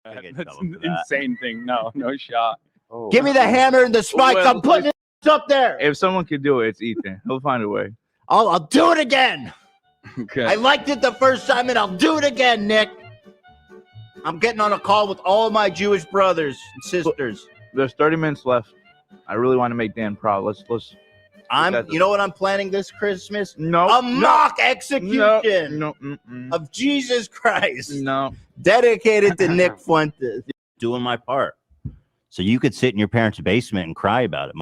That's an insane thing. No shot. Oh, Give me the hammer and the spikes. I'm putting it up there. If someone could do it, it's Ethan. He'll find a way. I'll do it again. Okay. I liked it the first time, and I'll do it again, Nick. I'm getting on a call with all my Jewish brothers and sisters. There's 30 minutes left. I really want to make Dan proud. Let's. You know what I'm planning this Christmas? No. Mock execution No. of Jesus Christ. No. Dedicated to Nick Fuentes. Doing my part. So you could sit in your parents' basement and cry about it.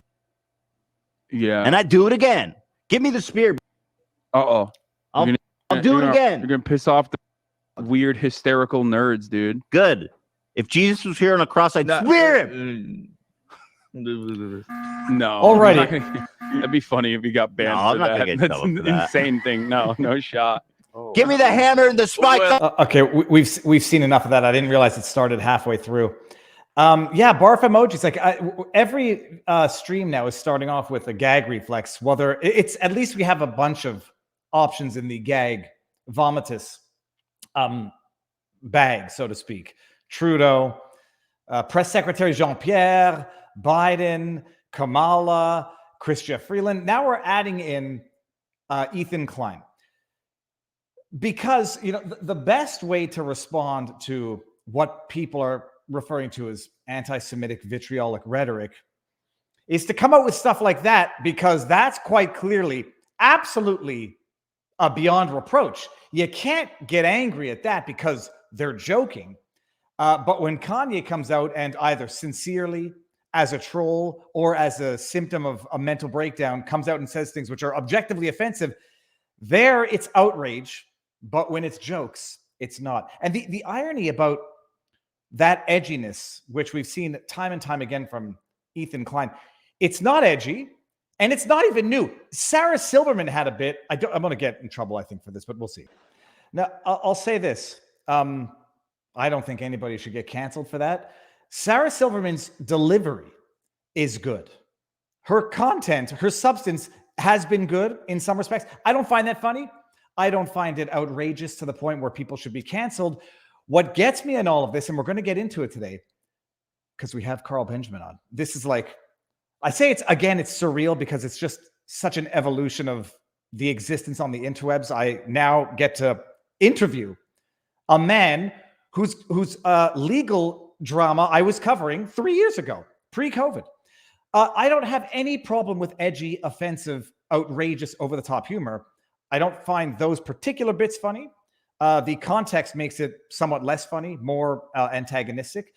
Yeah. And I'd do it again. Give me the spear. Uh-oh. I'll do it again. You're going to piss off the weird hysterical nerds, dude. Good. If Jesus was here on a cross, I'd spear him. No. Alrighty. That'd be funny if he got banned for that. That's an insane thing. No shot. Give me the hammer and the spike. Okay, we've seen enough of that. I didn't realize it started halfway through. Barf emojis. Like every stream now is starting off with a gag reflex. Whether it's at least we have a bunch of options in the gag vomitus bag, so to speak. Trudeau, Press Secretary Jean-Pierre, Biden, Kamala, Chrystia Freeland. Now we're adding in Ethan Klein. Because, the best way to respond to what people are referring to as anti-Semitic vitriolic rhetoric is to come out with stuff like that, because that's quite clearly absolutely beyond reproach. You can't get angry at that because they're joking. But when Kanye comes out and either sincerely, as a troll, or as a symptom of a mental breakdown, comes out and says things which are objectively offensive, there it's outrage. But when it's jokes, it's not. And the irony about that edginess, which we've seen time and time again from Ethan Klein, it's not edgy, and it's not even new. Sarah Silverman had a bit. I'm going to get in trouble, I think, for this, but we'll see. Now, I'll say this. I don't think anybody should get canceled for that. Sarah Silverman's delivery is good. Her content, her substance has been good in some respects. I don't find that funny. I don't find it outrageous to the point where people should be canceled. What gets me in all of this, and we're going to get into it today because we have Carl Benjamin on. This is like, I say it's surreal because it's just such an evolution of the existence on the interwebs. I now get to interview a man whose legal drama I was covering 3 years ago, pre-COVID. I don't have any problem with edgy, offensive, outrageous, over-the-top humor. I don't find those particular bits funny. The context makes it somewhat less funny, more antagonistic.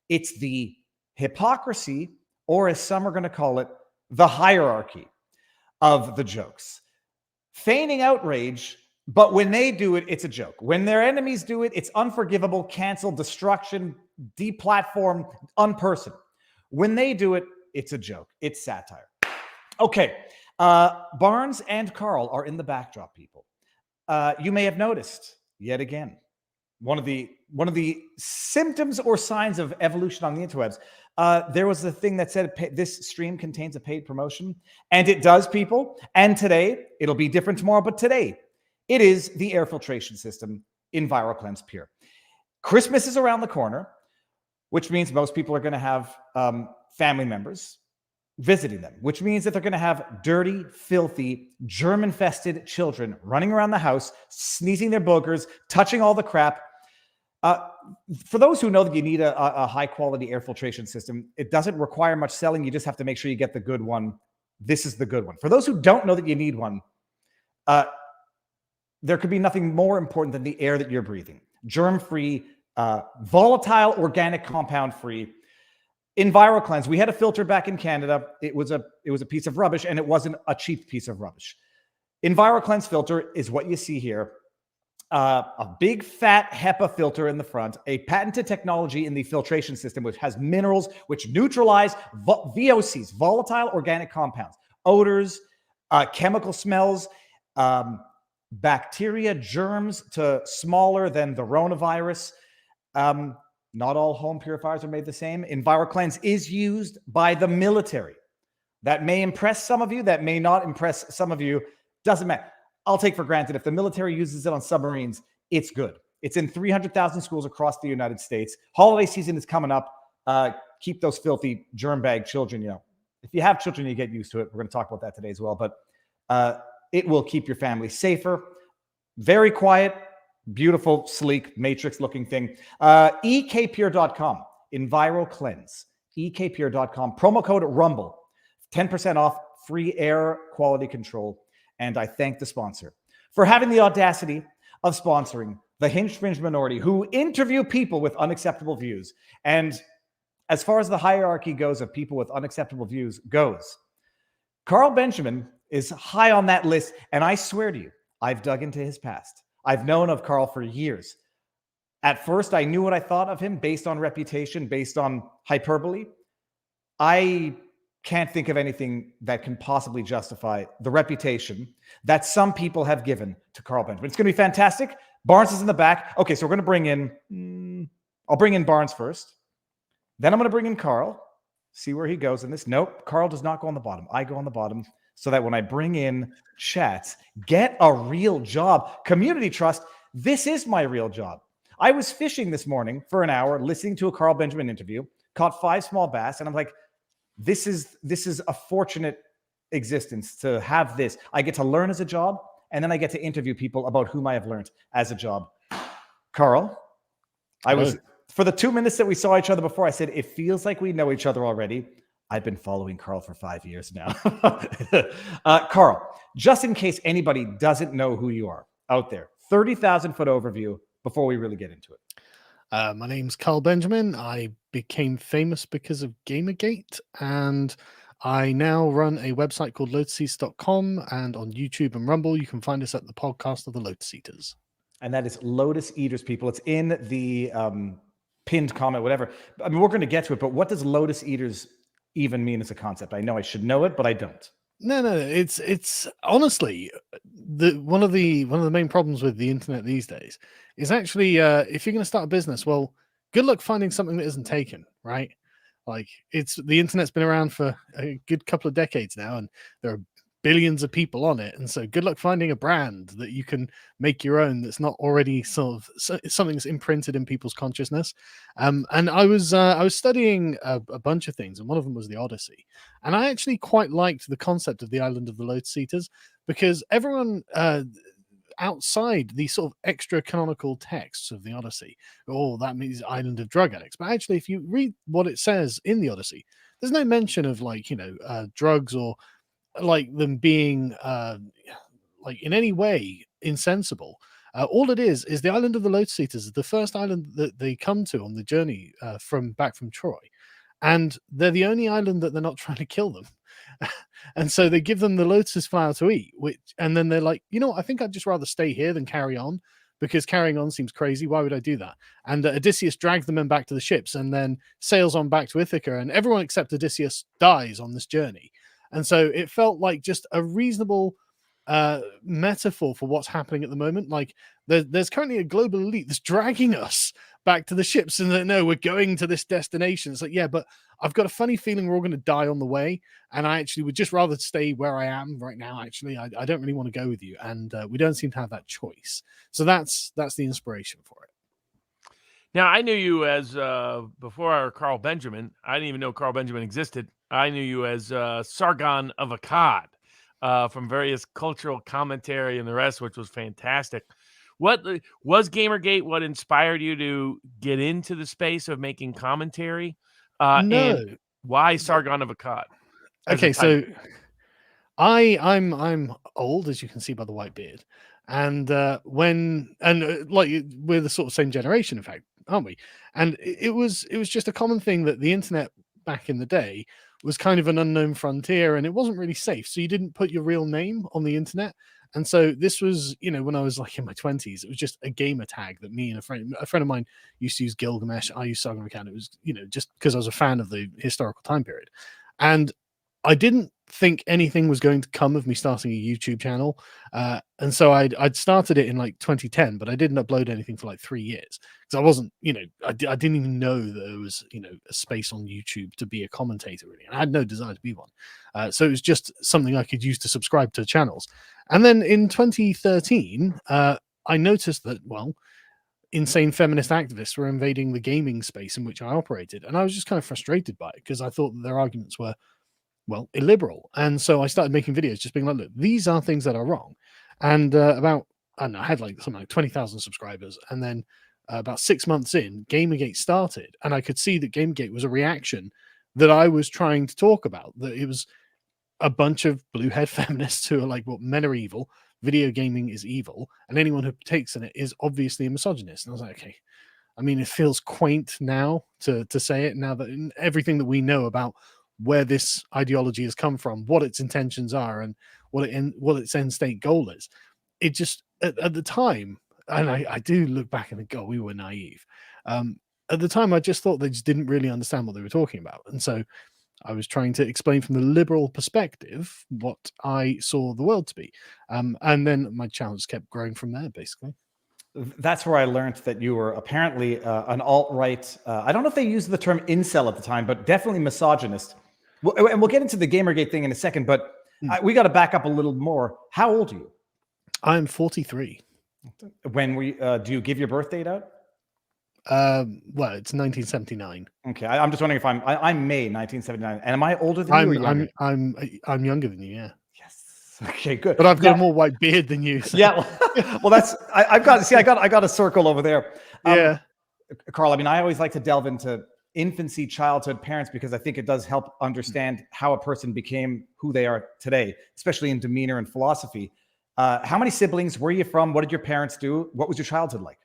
It's the hypocrisy, or as some are going to call it, the hierarchy of the jokes. Feigning outrage, but when they do it, it's a joke. When their enemies do it, it's unforgivable, cancel, destruction, deplatform, unperson. When they do it, it's a joke. It's satire. Okay. Barnes and Carl are in the backdrop, people. You may have noticed, yet again, one of the symptoms or signs of evolution on the interwebs. There was a thing that said this stream contains a paid promotion, and it does, people. And today, it'll be different tomorrow, but today, it is the air filtration system in Viral Cleanse Pure. Christmas is around the corner, which means most people are going to have family members visiting them, which means that they're going to have dirty, filthy, germ-infested children running around the house, sneezing their boogers, touching all the crap. For those who know that you need a high-quality air filtration system, it doesn't require much selling. You just have to make sure you get the good one. This is the good one. For those who don't know that you need one, there could be nothing more important than the air that you're breathing. Germ-free, volatile, organic, compound-free. In Viral Cleanse, we had a filter back in Canada. It was a piece of rubbish, and it wasn't a cheap piece of rubbish. In Viral Cleanse filter is what you see here. A big fat HEPA filter in the front, a patented technology in the filtration system, which has minerals which neutralize VOCs, volatile organic compounds, odors, chemical smells, bacteria, germs to smaller than the coronavirus. Not all home purifiers are made the same. Viral Cleanse is used by the military. That may impress some of you. That may not impress some of you. Doesn't matter. I'll take for granted if the military uses it on submarines, it's good. It's in 300,000 schools across the United States. Holiday season is coming up. Keep those filthy germ bag children, if you have children, you get used to it. We're going to talk about that today as well. But it will keep your family safer. Very quiet, beautiful, sleek, matrix-looking thing. ekpure.com, Enviro Cleanse. ekpure.com, promo code RUMBLE. 10% off, free air quality control. And I thank the sponsor for having the audacity of sponsoring the Hinge Fringe Minority, who interview people with unacceptable views. And as far as the hierarchy goes of people with unacceptable views goes, Carl Benjamin is high on that list. And I swear to you, I've dug into his past. I've known of Carl for years. At first, I knew what I thought of him based on reputation, based on hyperbole. I can't think of anything that can possibly justify the reputation that some people have given to Carl Benjamin. It's going to be fantastic. Barnes is in the back. Okay, so we're going to bring in, I'll bring in Barnes first. Then I'm going to bring in Carl, see where he goes in this. Nope, Carl does not go on the bottom. I go on the bottom so that when I bring in chats, get a real job. Community trust, this is my real job. I was fishing this morning for an hour, listening to a Carl Benjamin interview, caught 5 small bass, and I'm like, this is a fortunate existence to have this. I get to learn as a job, and then I get to interview people about whom I have learned as a job. Carl, for the 2 minutes that we saw each other before, I said, it feels like we know each other already. I've been following Carl for 5 years now. Carl, just in case anybody doesn't know who you are out there, 30,000-foot overview before we really get into it. My name's Carl Benjamin. I became famous because of Gamergate, and I now run a website called lotuseaters.com, and on YouTube and Rumble, you can find us at the podcast of the Lotus Eaters. And that is Lotus Eaters, people. It's in the pinned comment, whatever. I mean, we're going to get to it, but what does Lotus Eaters even mean as a concept? I know I should know it, but I don't. No, it's honestly one of the main problems with the internet these days is actually if you're going to start a business, well, good luck finding something that isn't taken, right? Like the internet's been around for a good couple of decades now, and there are billions of people on it, and so good luck finding a brand that you can make your own that's not already sort of something that's imprinted in people's consciousness. And I was studying a bunch of things, and one of them was the Odyssey, and I actually quite liked the concept of the island of the Lotus Eaters, because everyone outside the sort of extra canonical texts of the Odyssey, that means island of drug addicts, but actually if you read what it says in the Odyssey, there's no mention of drugs or like them being like in any way insensible. All it is the island of the Lotus Eaters is the first island that they come to on the journey back from Troy, and they're the only island that they're not trying to kill them. And so they give them the lotus flower to eat, and then they're like, I think I'd just rather stay here than carry on, because carrying on seems crazy. Why would I do that? And Odysseus drags them back to the ships and then sails on back to Ithaca, and everyone except Odysseus dies on this journey. And so it felt like just a reasonable metaphor for what's happening at the moment. Like there's currently a global elite that's dragging us back to the ships, and no, we're going to this destination. It's like, yeah, but I've got a funny feeling we're all going to die on the way, and I actually would just rather stay where I am right now. Actually, I don't really want to go with you, and we don't seem to have that choice. So that's the inspiration for it. Now, I knew you as before Carl Benjamin. I didn't even know Carl Benjamin existed. I knew you as Sargon of Akkad from various cultural commentary and the rest, which was fantastic. What was Gamergate? What inspired you to get into the space of making commentary? No. And why Sargon of Akkad? Okay, so I'm old, as you can see by the white beard, and like we're the sort of same generation, in fact, aren't we? And it was just a common thing that the internet back in the day was kind of an unknown frontier, and it wasn't really safe. So you didn't put your real name on the internet. And so this was, when I was like in my 20s, it was just a gamer tag that me and a friend of mine used to use. Gilgamesh. I used Sargon of Akkad. It was, just because I was a fan of the historical time period. And I didn't think anything was going to come of me starting a YouTube channel. And so I'd started it in like 2010, but I didn't upload anything for like 3 years because I wasn't, I didn't even know that there was, a space on YouTube to be a commentator really. And I had no desire to be one. So it was just something I could use to subscribe to channels. And then in 2013, I noticed that, insane feminist activists were invading the gaming space in which I operated. And I was just kind of frustrated by it because I thought that their arguments were, well, illiberal. And so I started making videos just being like, look, these are things that are wrong. And about, I don't know, I had like something like 20,000 subscribers. And then about 6 months in, Gamergate started. And I could see that Gamergate was a reaction that I was trying to talk about, that it was a bunch of blue head feminists who are like, well, men are evil, video gaming is evil, and anyone who partakes in it is obviously a misogynist. And I was like, okay, I mean, it feels quaint now to say it, now that everything that we know about where this ideology has come from, what its intentions are, and what its end state goal is. It just, at the time, and I do look back and think, oh, we were naive. At the time, I just thought they just didn't really understand what they were talking about. And so I was trying to explain from the liberal perspective what I saw the world to be. And then my challenge kept growing from there, basically. That's where I learned that you were apparently an alt-right. I don't know if they used the term incel at the time, but definitely misogynist. And we'll get into the Gamergate thing in a second, but we got to back up a little more. How old are you? I'm 43. When do you give your birth date out? Well, it's 1979. Okay, I'm just wondering if I'm May 1979, and am I older than you? Or younger? I'm younger than you. Yeah. Yes. Okay, good. But I've got a more white beard than you. So. Yeah. Well, that's I got a circle over there. Yeah. Carl, I mean, I always like to delve into infancy, childhood, parents, because I think it does help understand how a person became who they are today, especially in demeanor and philosophy. How many siblings? Where are you from? What did your parents do? What was your childhood like?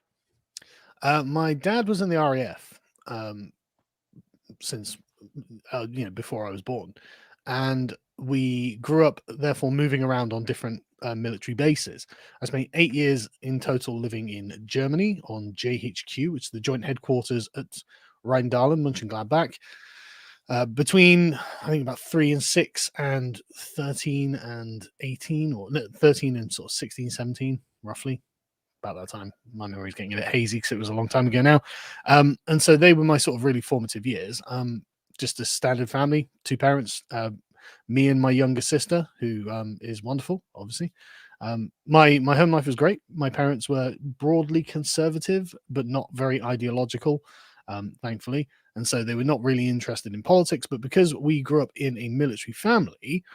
My dad was in the RAF since before I was born, and we grew up therefore moving around on different military bases. I spent 8 years in total living in Germany on JHQ, which is the joint headquarters at Rheindahlen, Mönchengladbach. Between I think about 3 and 6 and 13 and 18, or no, 13 and sort of 16, 17, roughly. About that time. My memory's getting a bit hazy because it was a long time ago now. And so they were my sort of really formative years. Just a standard family, 2 parents, me and my younger sister, who is wonderful, obviously. My home life was great. My parents were broadly conservative, but not very ideological, thankfully. And so they were not really interested in politics. But because we grew up in a military family,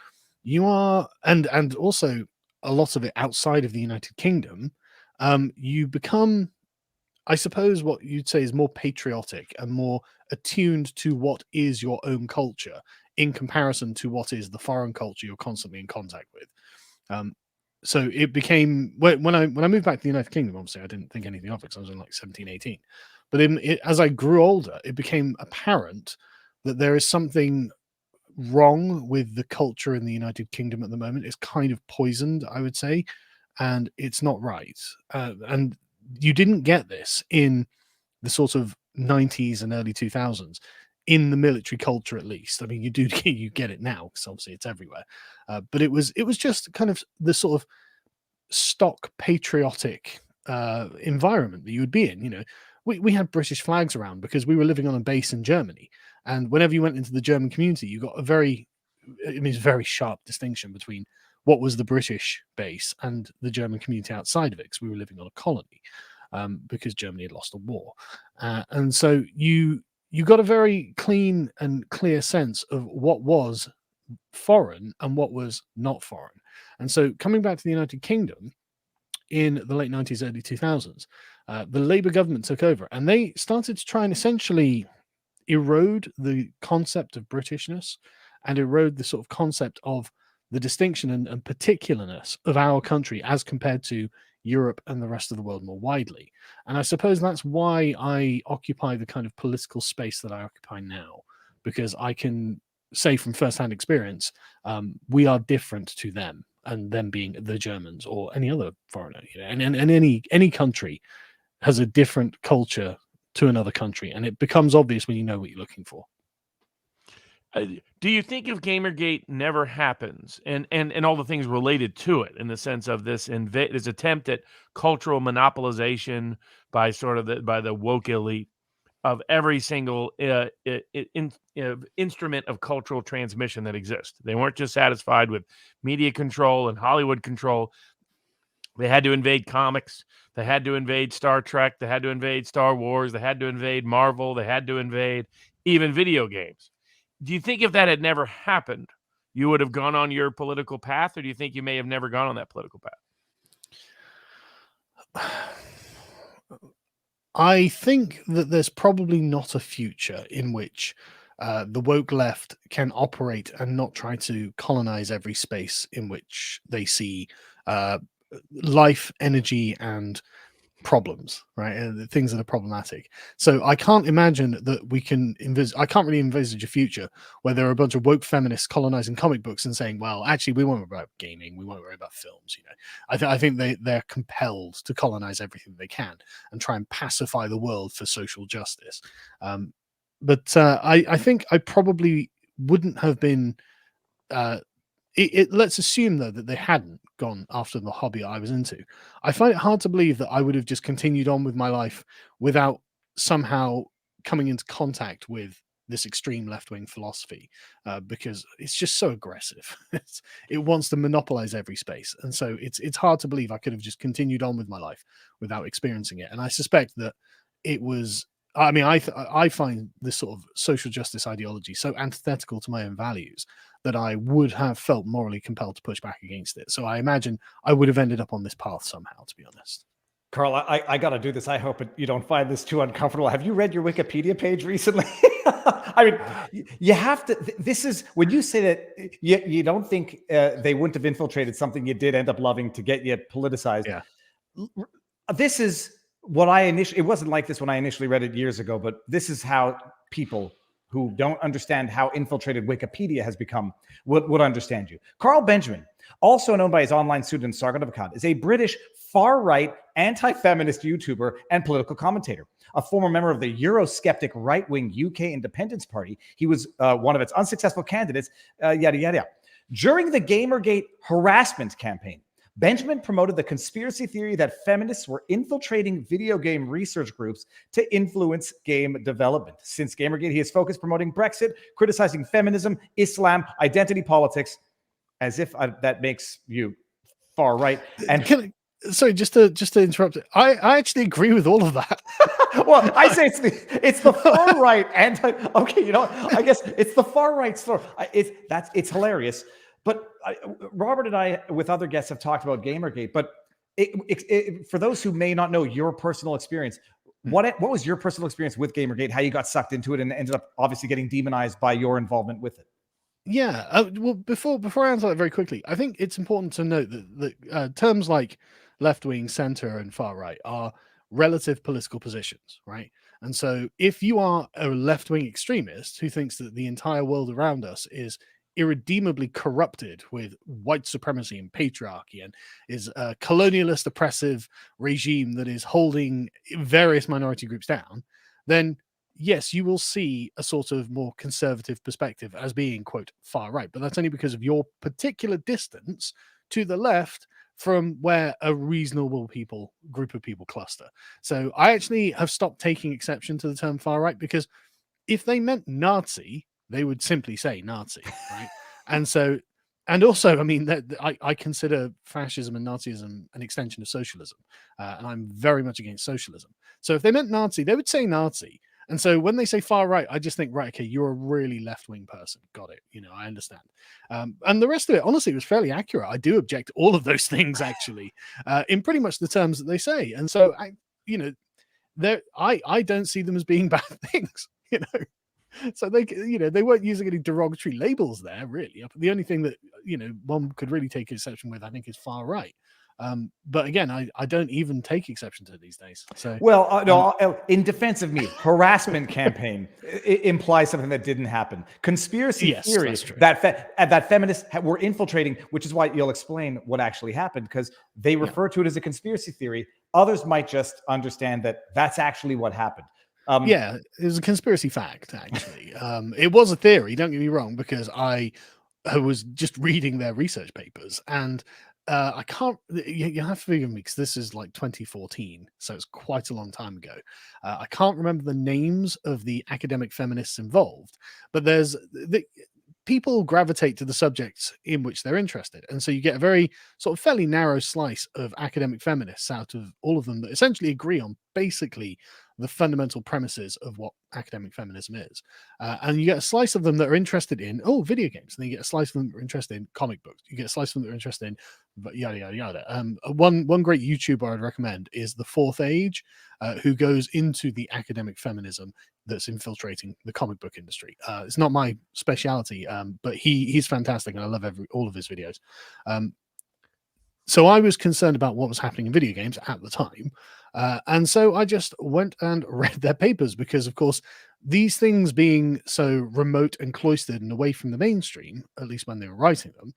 you are, and also a lot of it outside of the United Kingdom, you become, I suppose, what you'd say is more patriotic and more attuned to what is your own culture in comparison to what is the foreign culture you're constantly in contact with. So it became, when I moved back to the United Kingdom, obviously I didn't think anything of it because I was in like 17, 18. But as I grew older, it became apparent that there is something wrong with the culture in the United Kingdom at the moment. It's kind of poisoned, I would say. And it's not right. And you didn't get this in the sort of 90s and early 2000s, in the military culture at least. I mean, you get it now because obviously it's everywhere. But it was just kind of the sort of stock patriotic environment that you would be in. You know, we had British flags around because we were living on a base in Germany, and whenever you went into the German community, you got a very sharp distinction between what was the British base and the German community outside of it, because we were living on a colony, because Germany had lost a war. And so you got a very clean and clear sense of what was foreign and what was not foreign. And so coming back to the United Kingdom in the late 90s, early 2000s, the Labour government took over and they started to try and essentially erode the concept of Britishness and erode the sort of concept of the distinction and particularness of our country as compared to Europe and the rest of the world more widely. And I suppose that's why I occupy the kind of political space that I occupy now, because I can say from firsthand experience, we are different to them, and them being the Germans or any other foreigner. You know, and any country has a different culture to another country, and it becomes obvious when you know what you're looking for. Do you think if Gamergate never happens and all the things related to it, in the sense of this attempt at cultural monopolization by by the woke elite of every single instrument of cultural transmission that exists? They weren't just satisfied with media control and Hollywood control. They had to invade comics. They had to invade Star Trek. They had to invade Star Wars. They had to invade Marvel. They had to invade even video games. Do you think if that had never happened, you would have gone on your political path, or do you think you may have never gone on that political path? I think that there's probably not a future in which the woke left can operate and not try to colonize every space in which they see life, energy, and problems, right? And the things that are problematic. So I can't imagine that we can I can't really envisage a future where there are a bunch of woke feminists colonizing comic books and saying, well, actually, we won't worry about gaming, we won't worry about films. I think they're compelled to colonize everything they can and try and pacify the world for social justice. But I think I probably wouldn't have been let's assume though that they hadn't gone after the hobby I was into. I find it hard to believe that I would have just continued on with my life without somehow coming into contact with this extreme left-wing philosophy, because it's just so aggressive. It wants to monopolize every space, and so it's hard to believe I could have just continued on with my life without experiencing it. And I suspect that it was. I mean, I find this sort of social justice ideology so antithetical to my own values that I would have felt morally compelled to push back against it. So I imagine I would have ended up on this path somehow, to be honest. Carl, I got to do this. I hope you don't find this too uncomfortable. Have you read your Wikipedia page recently? I mean, you have to. This is when you say that you don't think they wouldn't have infiltrated something you did end up loving to get you politicized. Yeah. This is what I initially. It wasn't like this when I initially read it years ago, but this is how people who don't understand how infiltrated Wikipedia has become would understand you. Carl Benjamin, also known by his online pseudonym Sargon of Akkad, is a British far-right anti-feminist YouTuber and political commentator. A former member of the Eurosceptic right-wing UK Independence Party, he was one of its unsuccessful candidates, yada, yada. During the Gamergate harassment campaign, Benjamin promoted the conspiracy theory that feminists were infiltrating video game research groups to influence game development. Since Gamergate, he has focused promoting Brexit, criticizing feminism, Islam, identity politics, as if that makes you far right. And sorry, just to interrupt. I actually agree with all of that. Well, I say it's the far right okay, I guess it's the far right story. It's hilarious. But Robert and I, with other guests, have talked about Gamergate. But for those who may not know your personal experience, what was your personal experience with Gamergate? How you got sucked into it and ended up obviously getting demonized by your involvement with it? Yeah. Well, before I answer that very quickly, I think it's important to note that terms like left wing, center, and far right are relative political positions, right? And so, if you are a left wing extremist who thinks that the entire world around us is irredeemably corrupted with white supremacy and patriarchy and is a colonialist oppressive regime that is holding various minority groups down, then yes, you will see a sort of more conservative perspective as being, quote, far right. But that's only because of your particular distance to the left from where a reasonable group of people cluster. So I actually have stopped taking exception to the term far right, because if they meant Nazi, they would simply say Nazi, right? And also, I mean, I consider fascism and Nazism an extension of socialism, and I'm very much against socialism. So if they meant Nazi, they would say Nazi. And so when they say far right, I just think, right, okay, you're a really left-wing person. Got it. I understand. And the rest of it, honestly, was fairly accurate. I do object to all of those things, actually, in pretty much the terms that they say. And so, I don't see them as being bad things, So they weren't using any derogatory labels there, really. The only thing that, one could really take exception with, I think, is far right. But again, I don't even take exception to it these days. So, well, no. In defense of me, harassment campaign implies something that didn't happen. Conspiracy theory that feminists were infiltrating, which is why you'll explain what actually happened, because they refer to it as a conspiracy theory. Others might just understand that that's actually what happened. It was a conspiracy fact, actually. It was a theory, don't get me wrong, because I was just reading their research papers, and I can't, you have to forgive me because this is like 2014, so it's quite a long time ago. I can't remember the names of the academic feminists involved, but people gravitate to the subjects in which they're interested. And so you get a very sort of fairly narrow slice of academic feminists out of all of them that essentially agree on basically the fundamental premises of what academic feminism is. And you get a slice of them that are interested in, video games. And then you get a slice of them that are interested in comic books. You get a slice of them that are interested in yada, yada, yada. One great YouTuber I'd recommend is The Fourth Age, who goes into the academic feminism that's infiltrating the comic book industry. It's not my speciality, but he's fantastic, and I love all of his videos. So I was concerned about what was happening in video games at the time. And so I just went and read their papers because, of course, these things being so remote and cloistered and away from the mainstream, at least when they were writing them,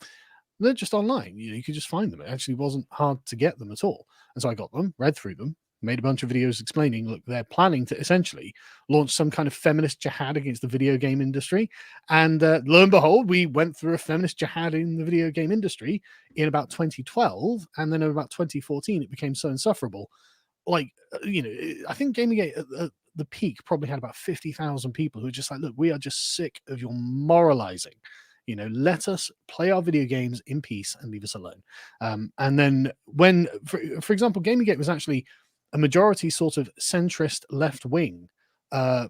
they're just online. You could just find them. It actually wasn't hard to get them at all. And so I got them, read through them, made a bunch of videos explaining, look, they're planning to essentially launch some kind of feminist jihad against the video game industry. And lo and behold, we went through a feminist jihad in the video game industry in about 2012. And then in about 2014, it became so insufferable. I think Gamergate at the peak probably had about 50,000 people who were just like, look, we are just sick of your moralizing. Let us play our video games in peace and leave us alone. And then when, for example, Gamergate was actually a majority sort of centrist left-wing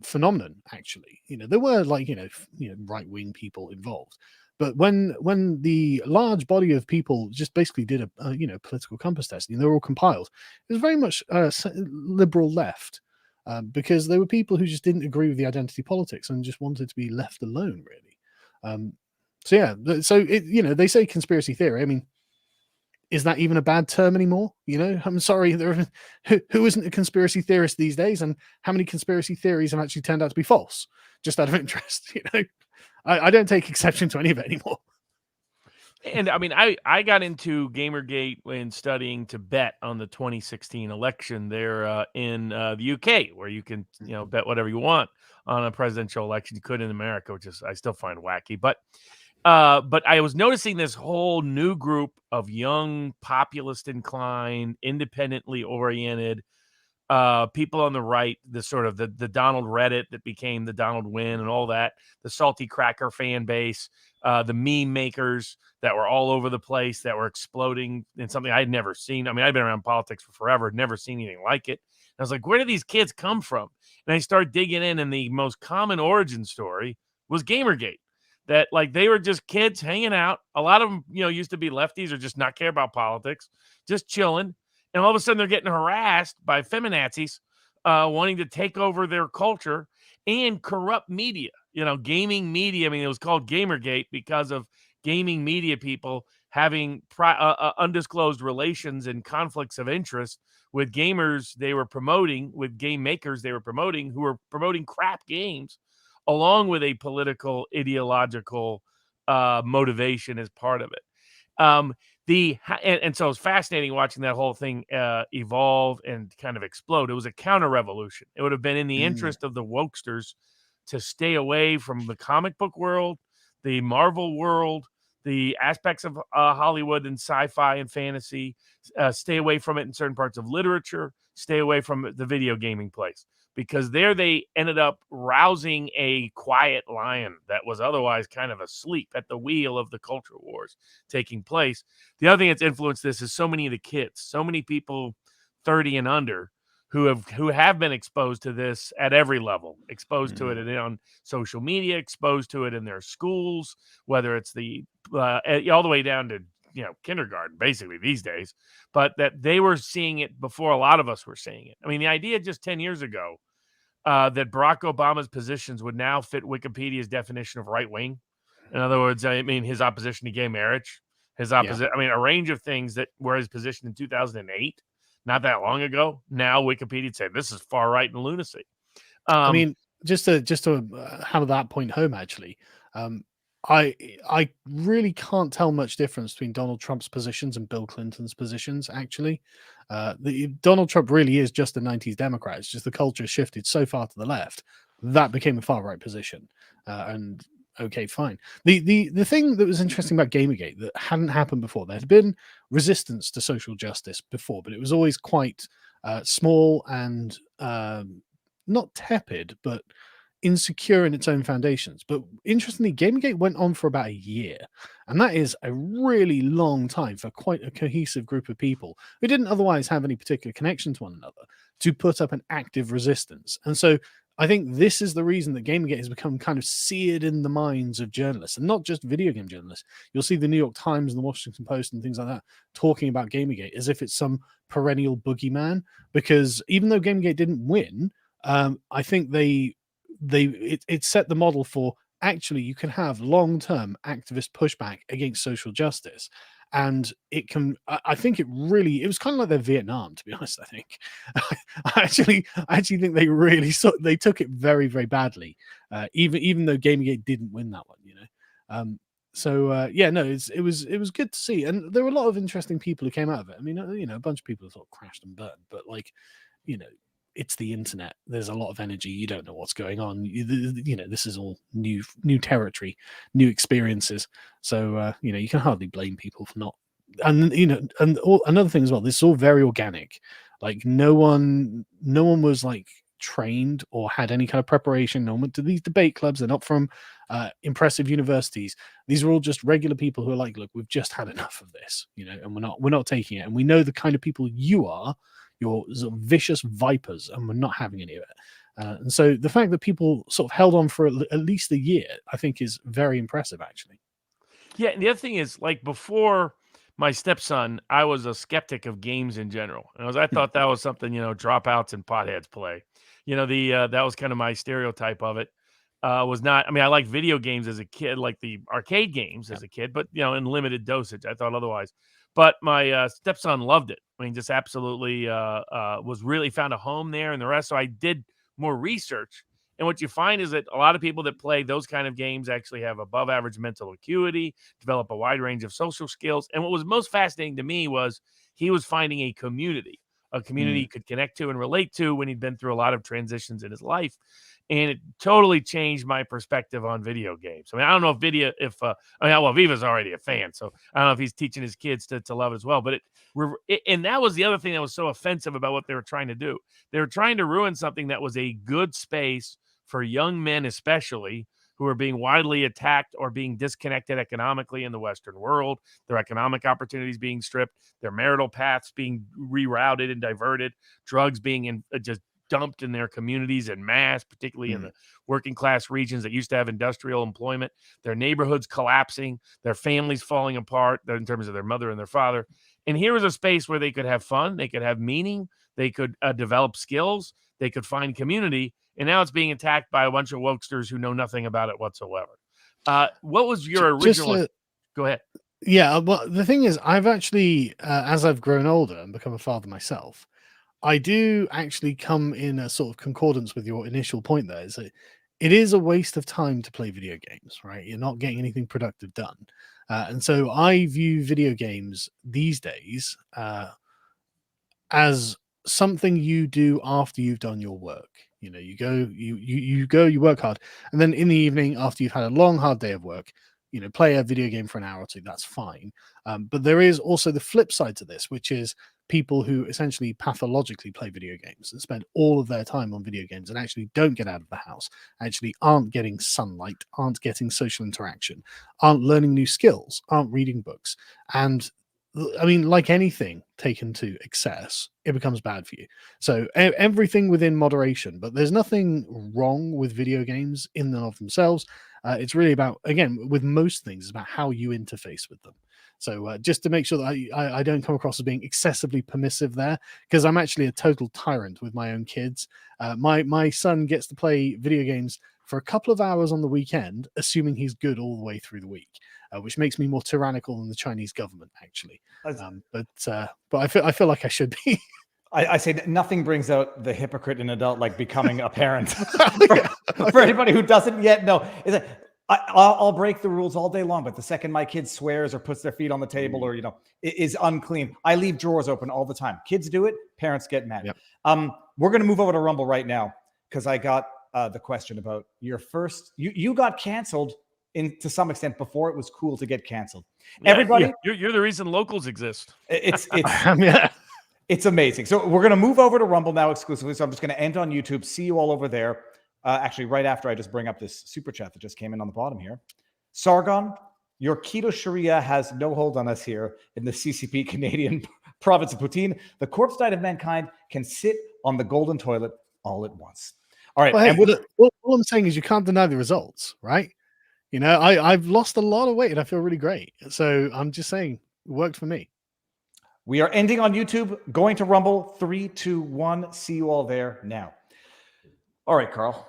phenomenon, actually. There were right-wing people involved. But when the large body of people just basically did a political compass test, they were all compiled, it was very much liberal left, because there were people who just didn't agree with the identity politics and just wanted to be left alone, really. They say conspiracy theory. I mean, is that even a bad term anymore? I'm sorry, who isn't a conspiracy theorist these days, and how many conspiracy theories have actually turned out to be false? Just out of interest, I don't take exception to any of it anymore. And I mean, I got into Gamergate when studying to bet on the 2016 election there in the UK, where you can bet whatever you want on a presidential election. You could in America, which is I still find wacky, but I was noticing this whole new group of young, populist inclined, independently oriented people on the right, the sort of the Donald Reddit that became the Donald Win and all that, the Salty Cracker fan base, the meme makers that were all over the place, that were exploding in something I'd never seen. I mean, I've been around politics for forever, never seen anything like it. And I was like, where do these kids come from? And I started digging in, and the most common origin story was Gamergate. That they were just kids hanging out. A lot of them, used to be lefties or just not care about politics, just chilling. And all of a sudden they're getting harassed by feminazis wanting to take over their culture and corrupt media, gaming media. I mean, it was called Gamergate because of gaming media people having undisclosed relations and conflicts of interest with gamers they were promoting, with game makers they were promoting, who were promoting crap games, along with a political, ideological motivation as part of it. And so it's fascinating watching that whole thing evolve and kind of explode. It was a counter-revolution. It would have been in the interest of the wokesters to stay away from the comic book world, the Marvel world, the aspects of Hollywood and sci-fi and fantasy, stay away from it in certain parts of literature, stay away from the video gaming place. Because there they ended up rousing a quiet lion that was otherwise kind of asleep at the wheel of the culture wars taking place. The other thing that's influenced this is so many of the kids, so many people 30 and under who have been exposed to this at every level, exposed to it on social media, exposed to it in their schools, whether it's all the way down to kindergarten, basically these days, but that they were seeing it before a lot of us were seeing it. I mean, the idea just 10 years ago that Barack Obama's positions would now fit Wikipedia's definition of right wing. In other words, I mean, his opposition to gay marriage, I mean, a range of things that were his position in 2008, not that long ago. Now Wikipedia said this is far right and lunacy. I mean, just to hammer that point home, actually, I really can't tell much difference between Donald Trump's positions and Bill Clinton's positions, actually. Donald Trump really is just a 90s Democrat. It's just the culture shifted so far to the left. That became a far-right position. And okay, fine. The thing that was interesting about Gamergate that hadn't happened before, there had been resistance to social justice before, but it was always quite small and not tepid, but insecure in its own foundations. But interestingly, Gamergate went on for about a year, and that is a really long time for quite a cohesive group of people who didn't otherwise have any particular connection to one another to put up an active resistance. And so I think this is the reason that Gamergate has become kind of seared in the minds of journalists, and not just video game journalists. You'll see the New York Times and the Washington Post and things like that talking about Gamergate as if it's some perennial boogeyman, because even though Gamergate didn't win, I think it set the model for actually you can have long-term activist pushback against social justice, and it can. I think it was kind of like their Vietnam, to be honest. I think I actually think they took it very, very badly, even though Gamergate didn't win that one, it was good to see, and there were a lot of interesting people who came out of it. I mean, a bunch of people sort of crashed and burned, but it's the internet. There's a lot of energy. You don't know what's going on. This is all new territory, new experiences. So you can hardly blame people for not. And another thing as well. This is all very organic. Like no one was like trained or had any kind of preparation. No one went to these debate clubs. They're not from impressive universities. These are all just regular people who are like, look, we've just had enough of this, and we're not taking it. And we know the kind of people you are. You're sort of vicious vipers, and we're not having any of it. And so the fact that people sort of held on for at least a year, I think, is very impressive, actually. Yeah, and the other thing is, like, before my stepson, I was a skeptic of games in general. And I thought that was something, dropouts and potheads play. That was kind of my stereotype of it. Was not, I mean, I liked video games as a kid, like the arcade games as a kid, but, in limited dosage. I thought otherwise. But my stepson loved it. I mean, just absolutely was really found a home there and the rest. So I did more research. And what you find is that a lot of people that play those kind of games actually have above average mental acuity, develop a wide range of social skills. And what was most fascinating to me was he was finding a community he could connect to and relate to when he'd been through a lot of transitions in his life. And it totally changed my perspective on video games. I mean, I don't know if Viva's already a fan, so I don't know if he's teaching his kids to love it as well. But and that was the other thing that was so offensive about what they were trying to do. They were trying to ruin something that was a good space for young men, especially, who are being widely attacked or being disconnected economically in the Western world, their economic opportunities being stripped, their marital paths being rerouted and diverted, drugs being just dumped in their communities en masse, particularly in the working class regions that used to have industrial employment, their neighborhoods collapsing, their families falling apart in terms of their mother and their father. And here was a space where they could have fun, they could have meaning, they could develop skills, they could find community. And now it's being attacked by a bunch of wokesters who know nothing about it whatsoever. What was your original? Go ahead. Yeah, well, the thing is, I've actually, as I've grown older and become a father myself, I do actually come in a sort of concordance with your initial point there. Is that it is a waste of time to play video games, right? You're not getting anything productive done. And so I view video games these days as something you do after you've done your work. You go, you work hard, and then in the evening, after you've had a long, hard day of work, play a video game for an hour or two. That's fine. But there is also the flip side to this, which is people who essentially pathologically play video games and spend all of their time on video games and actually don't get out of the house, actually aren't getting sunlight, aren't getting social interaction, aren't learning new skills, aren't reading books. And I mean, like anything taken to excess, it becomes bad for you. So everything within moderation, but there's nothing wrong with video games in and of themselves. It's really about, again, with most things, it's about how you interface with them. So just to make sure that I don't come across as being excessively permissive there, because I'm actually a total tyrant with my own kids. My son gets to play video games for a couple of hours on the weekend, assuming he's good all the way through the week, which makes me more tyrannical than the Chinese government, actually. But I feel like I should be. I say that nothing brings out the hypocrite in an adult like becoming a parent. For anybody who doesn't yet know, I'll break the rules all day long, but the second my kid swears or puts their feet on the table or is unclean, I leave drawers open all the time. Kids do it, parents get mad. Yep. We're going to move over to Rumble right now because I got the question about your first. You got canceled to some extent before it was cool to get canceled. Yeah, Everybody, you're the reason locals exist. It's Yeah. It's amazing. So we're going to move over to Rumble now exclusively. So I'm just going to end on YouTube. See you all over there. Actually, right after I just bring up this super chat that just came in on the bottom here. Sargon, your keto Sharia has no hold on us here in the CCP Canadian province of Poutine. The corpse diet of mankind can sit on the golden toilet all at once. All right. Well, hey, and with, look, all I'm saying is you can't deny the results, right? You know, I've lost a lot of weight and I feel really great. So I'm just saying it worked for me. we are ending on YouTube, going to Rumble. 3, 2, 1. See you all there now. All right, Carl.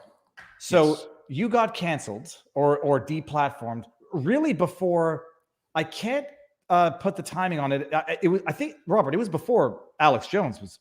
So Yes. you got canceled or deplatformed really before. I can't put the timing on it. It was, I think, Robert, it was before Alex Jones was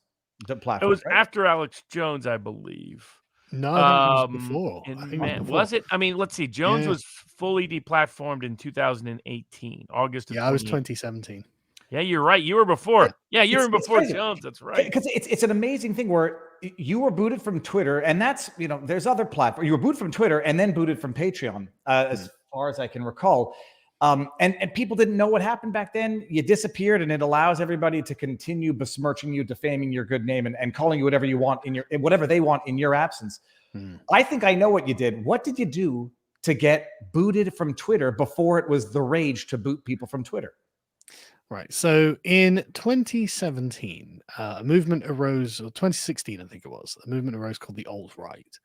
deplatformed. It was right? after Alex Jones, I believe. No, I think it was before. and I think man, it was before. was it? I mean, let's see. Jones Yeah. was fully deplatformed in 2018, August of Yeah, I was 2018. 2017. Yeah, you're right. You were before. Yeah, you were It's before crazy. Jones. That's right. Because it's an amazing thing where you were booted from Twitter, and that's, you know, there's other platforms. You were booted from Twitter and then booted from Patreon, as far as I can recall. And people didn't know what happened back then. You disappeared, and it allows everybody to continue besmirching you, defaming your good name, and calling you whatever you want whatever they want in your absence. I think I know what you did. What did you do to get booted from Twitter before it was the rage to boot people from Twitter? Right. So in 2017, a movement arose, or 2016, I think it was, a movement arose called the alt-right.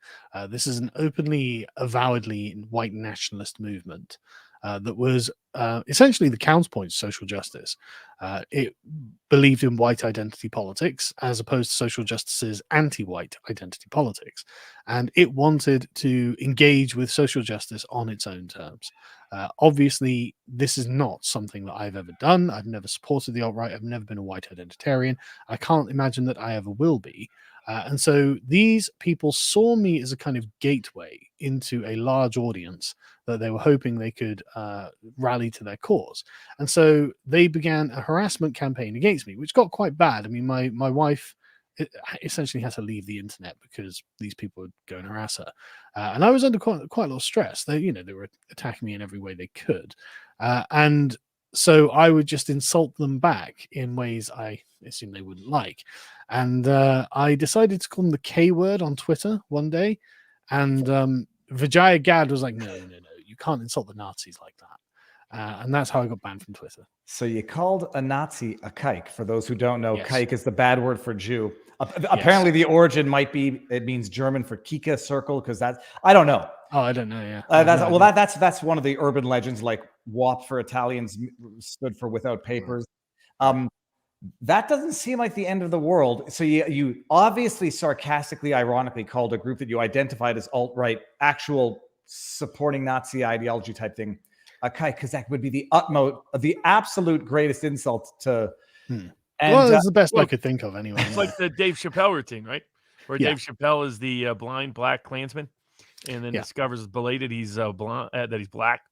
This is an openly, avowedly white nationalist movement that was essentially the counterpoint to social justice. It believed in white identity politics as opposed to social justice's anti-white identity politics. And it wanted to engage with social justice on its own terms. Obviously, this is not something that I've ever done. I've never supported the alt-right. I've never been a white identitarian. I can't imagine that I ever will be. And so these people saw me as a kind of gateway into a large audience that they were hoping they could rally to their cause. And so they began a harassment campaign against me, which got quite bad. I mean, my wife essentially had to leave the internet because these people would go and harass her. And I was under quite a lot of stress. They were attacking me in every way they could. And so I would just insult them back in ways I assume they wouldn't like. And I decided to call them the K word on Twitter one day. And Vijaya Gad was like, no, you can't insult the Nazis like that. And that's how I got banned from Twitter. So you called a Nazi a kike. For those who don't know, Yes. kike is the bad word for Jew. Apparently, the origin might be, it means German for Kika circle, because that's, I don't know. Oh, I don't know. Yeah. That's one of the urban legends, like WAP for Italians stood for without papers. That doesn't seem like the end of the world. So you obviously sarcastically, ironically called a group that you identified as alt-right, actual supporting Nazi ideology type thing, a kike, because that would be the absolute greatest insult to. And, well, it's the best I could think of anyway. It's like the Dave Chappelle routine, right? Where Yeah. Dave Chappelle is the blind black Klansman, and then discovers belated he's blonde, that he's black,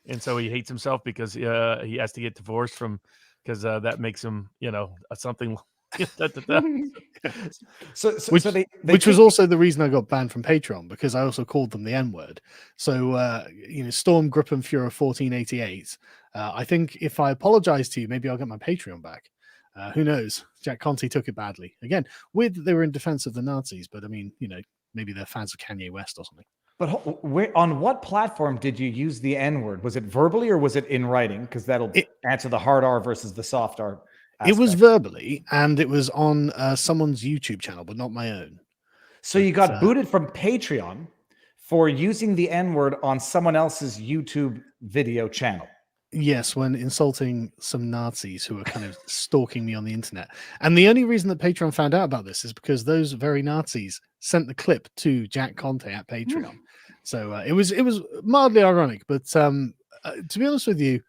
and so he hates himself because he has to get divorced from, because that makes him something. Which was also the reason I got banned from Patreon, because I also called them the N-word. So Storm Gruppenführer 1488. I think if I apologize to you, maybe I'll get my Patreon back. Who knows? Jack Conte took it badly. Again, they were in defense of the Nazis, but I mean, maybe they're fans of Kanye West or something. But on what platform did you use the N-word? Was it verbally or was it in writing? Because that'll answer the hard R versus the soft R aspect. It was verbally, and it was on someone's YouTube channel, but not my own. So you got booted from Patreon for using the N-word on someone else's YouTube video channel. Yes, when insulting some Nazis who were kind of stalking me on the internet. And the only reason that Patreon found out about this is because those very Nazis sent the clip to Jack Conte at Patreon. So it was mildly ironic, but to be honest with you,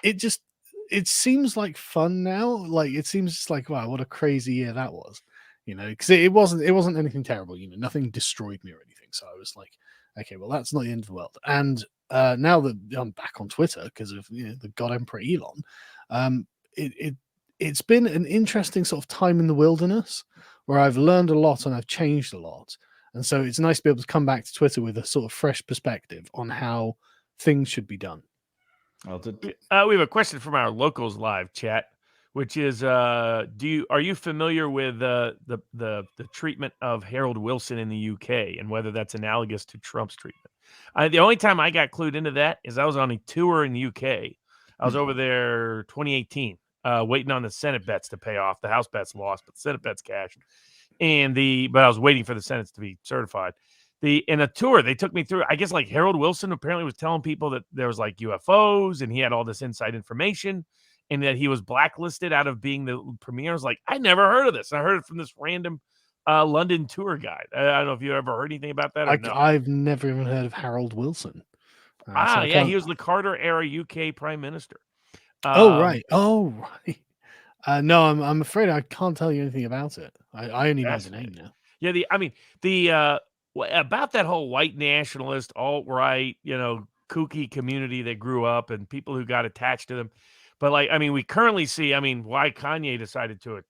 it seems like fun now. Like, it seems just like, wow, what a crazy year that was, because it wasn't anything terrible, nothing destroyed me or anything. So I was like, okay, well, that's not the end of the world. And now that I'm back on Twitter because of the God Emperor Elon, it's been an interesting sort of time in the wilderness where I've learned a lot and I've changed a lot. And so it's nice to be able to come back to Twitter with a sort of fresh perspective on how things should be done. We have a question from our Locals Live chat. which is are you familiar with the treatment of Harold Wilson in the UK and whether that's analogous to Trump's treatment? The only time I got clued into that is I was on a tour in the UK. I was over there 2018, waiting on the Senate bets to pay off. The House bets lost, but the Senate bets cashed. But I was waiting for the Senate to be certified. In a tour, they took me through, I guess, like Harold Wilson apparently was telling people that there was like UFOs and he had all this inside information and that he was blacklisted out of being the premier. I was like, I never heard of this. I heard it from this random London tour guide. I don't know if you ever heard anything about that or no. I've never even heard of Harold Wilson. He was the Carter era UK prime minister. Right. No, I'm afraid I can't tell you anything about it. I only know the name now. Yeah, about that whole white nationalist, alt-right, kooky community that grew up and people who got attached to them. But we currently see, why Kanye decided to,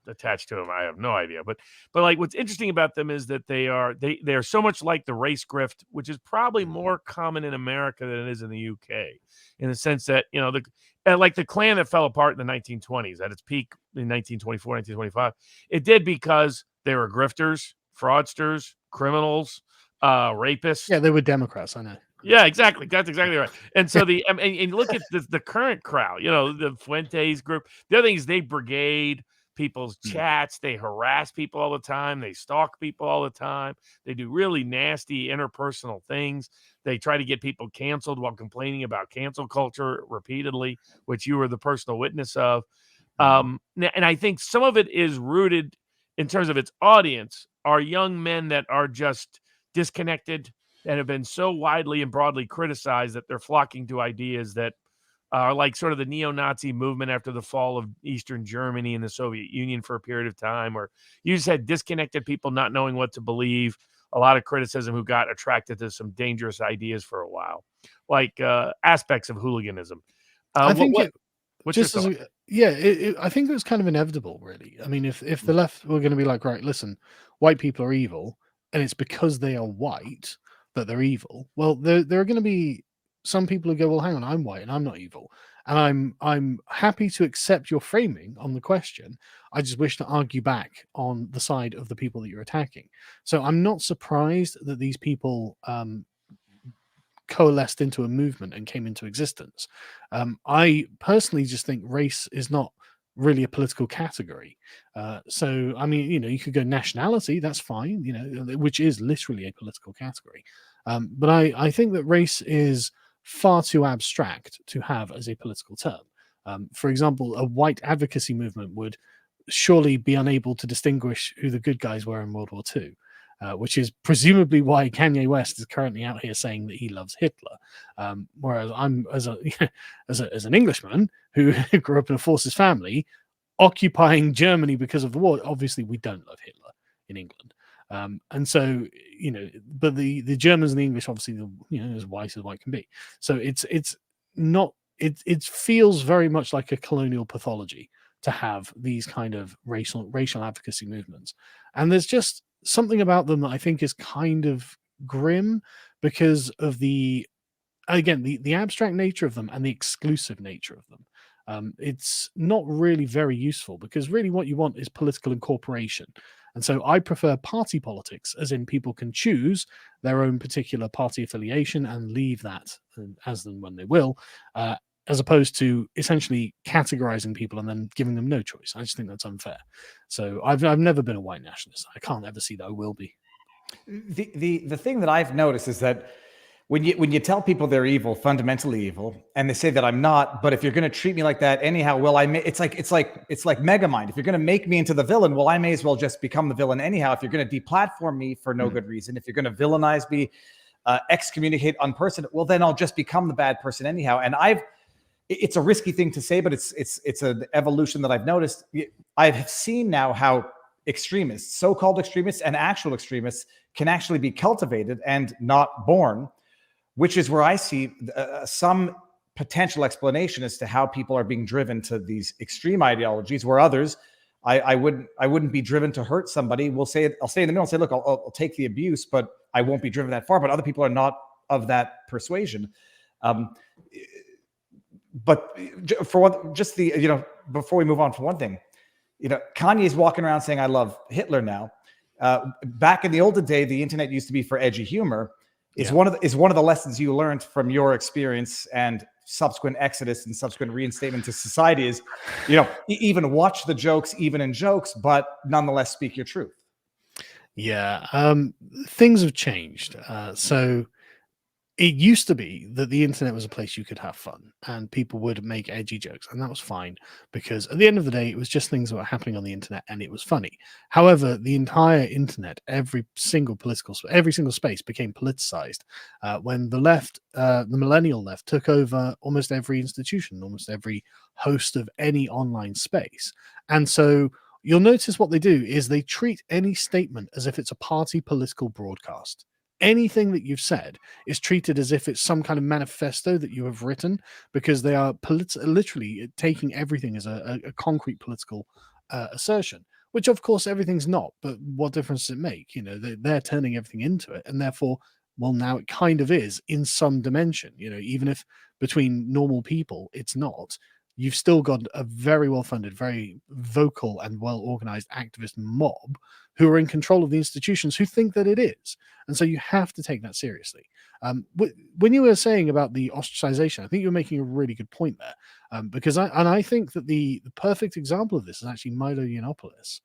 attach to him, I have no idea. But what's interesting about them is that they are so much like the race grift, which is probably more common in America than it is in the UK, in the sense that, the Klan that fell apart in the 1920s at its peak in 1924, 1925, it did because they were grifters, fraudsters, criminals, rapists. Yeah, they were Democrats, I know. Yeah, exactly. That's exactly right. And so and look at the current crowd, the Fuentes group. The other thing is they brigade people's chats. They harass people all the time. They stalk people all the time. They do really nasty interpersonal things. They try to get people canceled while complaining about cancel culture repeatedly, which you were the personal witness of. And I think some of it is rooted in terms of its audience are young men that are just disconnected and have been so widely and broadly criticized that they're flocking to ideas that are like sort of the neo-Nazi movement after the fall of Eastern Germany and the Soviet Union for a period of time, or you just had disconnected people not knowing what to believe, a lot of criticism who got attracted to some dangerous ideas for a while, like aspects of hooliganism. I think what's your thought? I think it was kind of inevitable, really. If the left were going to be like, right, listen, white people are evil, and it's because they are white that they're evil. Well, there are going to be some people who go, well, hang on, I'm white and I'm not evil, and I'm happy to accept your framing on the question. I just wish to argue back on the side of the people that you're attacking. So I'm not surprised that these people coalesced into a movement and came into existence. I personally just think race is not really a political category. You could go nationality, that's fine, which is literally a political category. But I think that race is far too abstract to have as a political term. For example, a white advocacy movement would surely be unable to distinguish who the good guys were in World War II. Which is presumably why Kanye West is currently out here saying that he loves Hitler. Whereas I'm, as an Englishman who grew up in a forces family, occupying Germany because of the war, obviously we don't love Hitler in England. And so, but the Germans and the English, obviously, as white can be. So it's not, it feels very much like a colonial pathology to have these kind of racial advocacy movements. And there's just something about them that I think is kind of grim because of the abstract nature of them and the exclusive nature of them. It's not really very useful because really what you want is political incorporation. And so I prefer party politics, as in people can choose their own particular party affiliation and leave that as and when they will, as opposed to essentially categorizing people and then giving them no choice. I just think that's unfair. So I've never been a white nationalist. I can't ever see that I will be. The thing that I've noticed is that when you tell people they're evil, fundamentally evil, and they say that I'm not, but if you're going to treat me like that anyhow, well, it's like Megamind. If you're going to make me into the villain, well, I may as well just become the villain anyhow. If you're going to deplatform me for no good reason, if you're going to villainize me, excommunicate unperson, well, then I'll just become the bad person anyhow. And it's a risky thing to say, but it's an evolution that I've noticed. I've seen now how extremists, so-called extremists and actual extremists can actually be cultivated and not born, which is where I see some potential explanation as to how people are being driven to these extreme ideologies, where others, I wouldn't be driven to hurt somebody. I'll stay in the middle and say, look, I'll take the abuse, but I won't be driven that far. But other people are not of that persuasion. But for what, just the, before we move on from one thing, Kanye's walking around saying, I love Hitler now. Back in the olden day, the internet used to be for edgy humor. Is one of the lessons you learned from your experience and subsequent exodus and subsequent reinstatement to society is, even watch the jokes, even in jokes, but nonetheless speak your truth. Yeah, things have changed. So it used to be that the internet was a place you could have fun and people would make edgy jokes, and that was fine because at the end of the day, it was just things that were happening on the internet and it was funny. However, the entire internet, every single space became politicized when the left, the millennial left, took over almost every institution, almost every host of any online space. And so you'll notice what they do is they treat any statement as if it's a party political broadcast. Anything that you've said is treated as if it's some kind of manifesto that you have written, because they are literally taking everything as a concrete political assertion, which of course everything's not. But what difference does it make? They're turning everything into it, and therefore, well, now it kind of is in some dimension. Even if between normal people it's not, you've still got a very well-funded, very vocal and well-organized activist mob who are in control of the institutions who think that it is. And so you have to take that seriously. When you were saying about the ostracization, I think you were making a really good point there, because I think that the perfect example of this is actually Milo Yiannopoulos.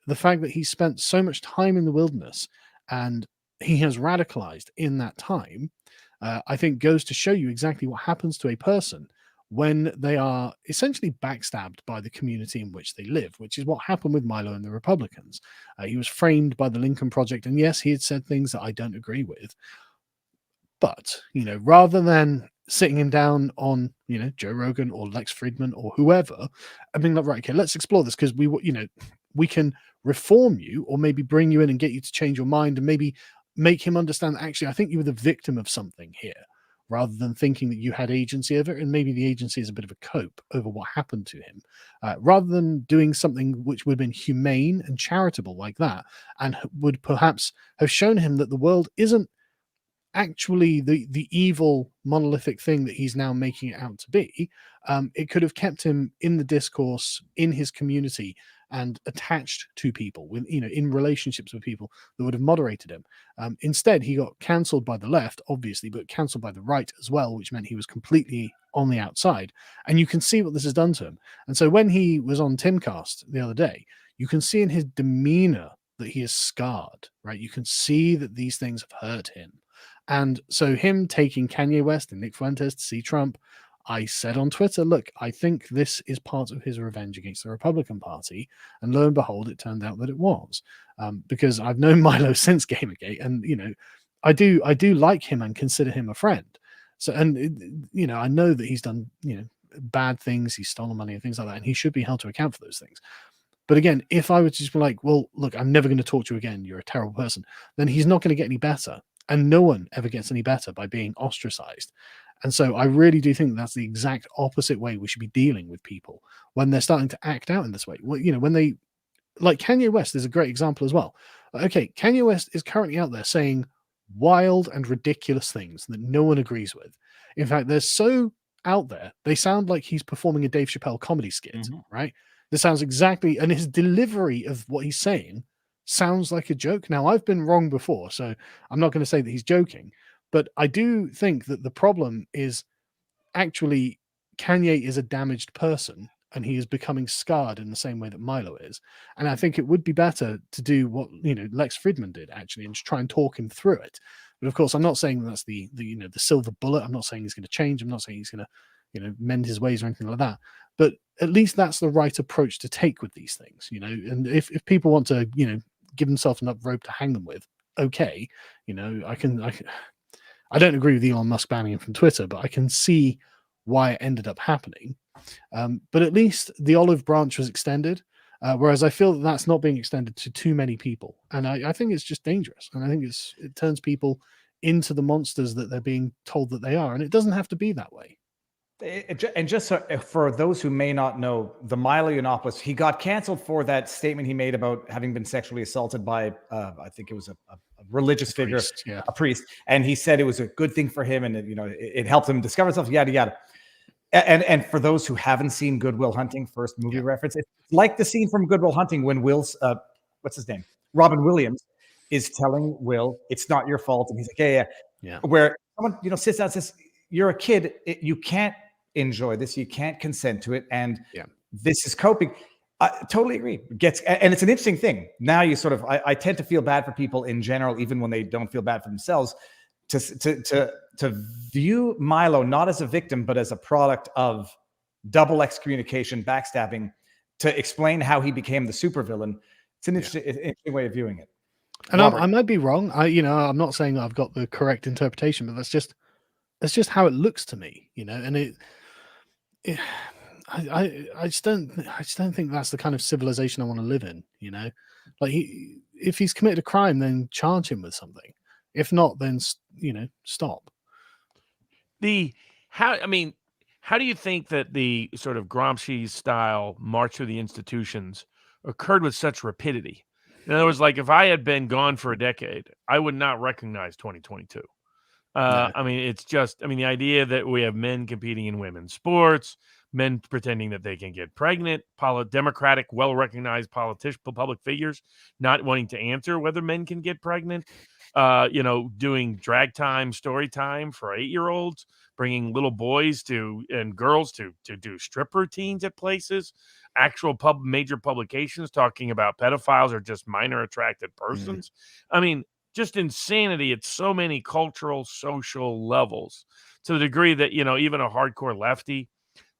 The fact that he spent so much time in the wilderness and he has radicalized in that time, I think goes to show you exactly what happens to a person when they are essentially backstabbed by the community in which they live, which is what happened with Milo and the Republicans. He was framed by the Lincoln Project, and yes, he had said things that I don't agree with. But, rather than sitting him down on, Joe Rogan or Lex Friedman or whoever, I mean, like, right, okay, let's explore this because we can reform you or maybe bring you in and get you to change your mind and maybe make him understand that actually I think you were the victim of something here, rather than thinking that you had agency over it, and maybe the agency is a bit of a cope over what happened to him, rather than doing something which would have been humane and charitable like that, and would perhaps have shown him that the world isn't actually the evil monolithic thing that he's now making it out to be. It could have kept him in the discourse, in his community, and attached to people, with in relationships with people that would have moderated him. Instead, he got cancelled by the left, obviously, but cancelled by the right as well, which meant he was completely on the outside. And you can see what this has done to him. And so when he was on Timcast the other day, you can see in his demeanor that he is scarred, right? You can see that these things have hurt him. And so him taking Kanye West and Nick Fuentes to see Trump, I said on Twitter, look, I think this is part of his revenge against the Republican Party. And lo and behold, it turned out that it was. Because I've known Milo since Gamergate, and I do like him and consider him a friend. So, and I know that he's done bad things, he's stolen money and things like that, and he should be held to account for those things. But again, if I were to just be like, well, look, I'm never going to talk to you again, you're a terrible person, then he's not going to get any better. And no one ever gets any better by being ostracized. And so I really do think that's the exact opposite way we should be dealing with people when they're starting to act out in this way. Well, when they, like Kanye West is a great example as well. Okay, Kanye West is currently out there saying wild and ridiculous things that no one agrees with. In fact, they're so out there, they sound like he's performing a Dave Chappelle comedy skit, right? This sounds exactly, and his delivery of what he's saying sounds like a joke. Now, I've been wrong before, so I'm not going to say that he's joking, but I do think that the problem is actually Kanye is a damaged person and he is becoming scarred in the same way that Milo is. And I think it would be better to do what, Lex Friedman did actually, and just try and talk him through it. But of course, I'm not saying that's the silver bullet. I'm not saying he's going to change. I'm not saying he's going to, mend his ways or anything like that. But at least that's the right approach to take with these things, and if people want to, give themselves enough rope to hang them with, okay, I don't agree with Elon Musk banning him from Twitter, but I can see why it ended up happening. But at least the olive branch was extended, whereas I feel that that's not being extended to too many people. And I think it's just dangerous. And I think it turns people into the monsters that they're being told that they are. And it doesn't have to be that way. And just so, for those who may not know, the Milo Yiannopoulos, he got canceled for that statement he made about having been sexually assaulted by, I think it was a religious figure, a priest. And he said it was a good thing for him, and it helped him discover himself, yada, yada. And for those who haven't seen Good Will Hunting, first movie reference, it's like the scene from Good Will Hunting when Will's what's his name, Robin Williams, is telling Will, "It's not your fault," and he's like, "Yeah." Where someone sits down and says, "You're a kid. You can't enjoy this. You can't consent to it, and this is coping." I totally agree. And it's an interesting thing. Now you sort of, I tend to feel bad for people in general, even when they don't feel bad for themselves, to view Milo not as a victim, but as a product of double excommunication, backstabbing, to explain how he became the supervillain. It's an interesting way of viewing it. And I might be wrong. I'm not saying I've got the correct interpretation, but that's just how it looks to me, and I just don't think that's the kind of civilization I want to live in, like if he's committed a crime, then charge him with something. If not, then stop. How do you think that the sort of Gramsci style march through the institutions occurred with such rapidity? In other words, like if I had been gone for a decade, I would not recognize 2022. It's just, the idea that we have men competing in women's sports, men pretending that they can get pregnant, democratic, well-recognized public figures not wanting to answer whether men can get pregnant, doing drag time, story time for 8-year-olds, bringing little boys and girls to do strip routines at places, actual major publications talking about pedophiles or just minor attracted persons. Just insanity at so many cultural, social levels, to the degree that, even a hardcore lefty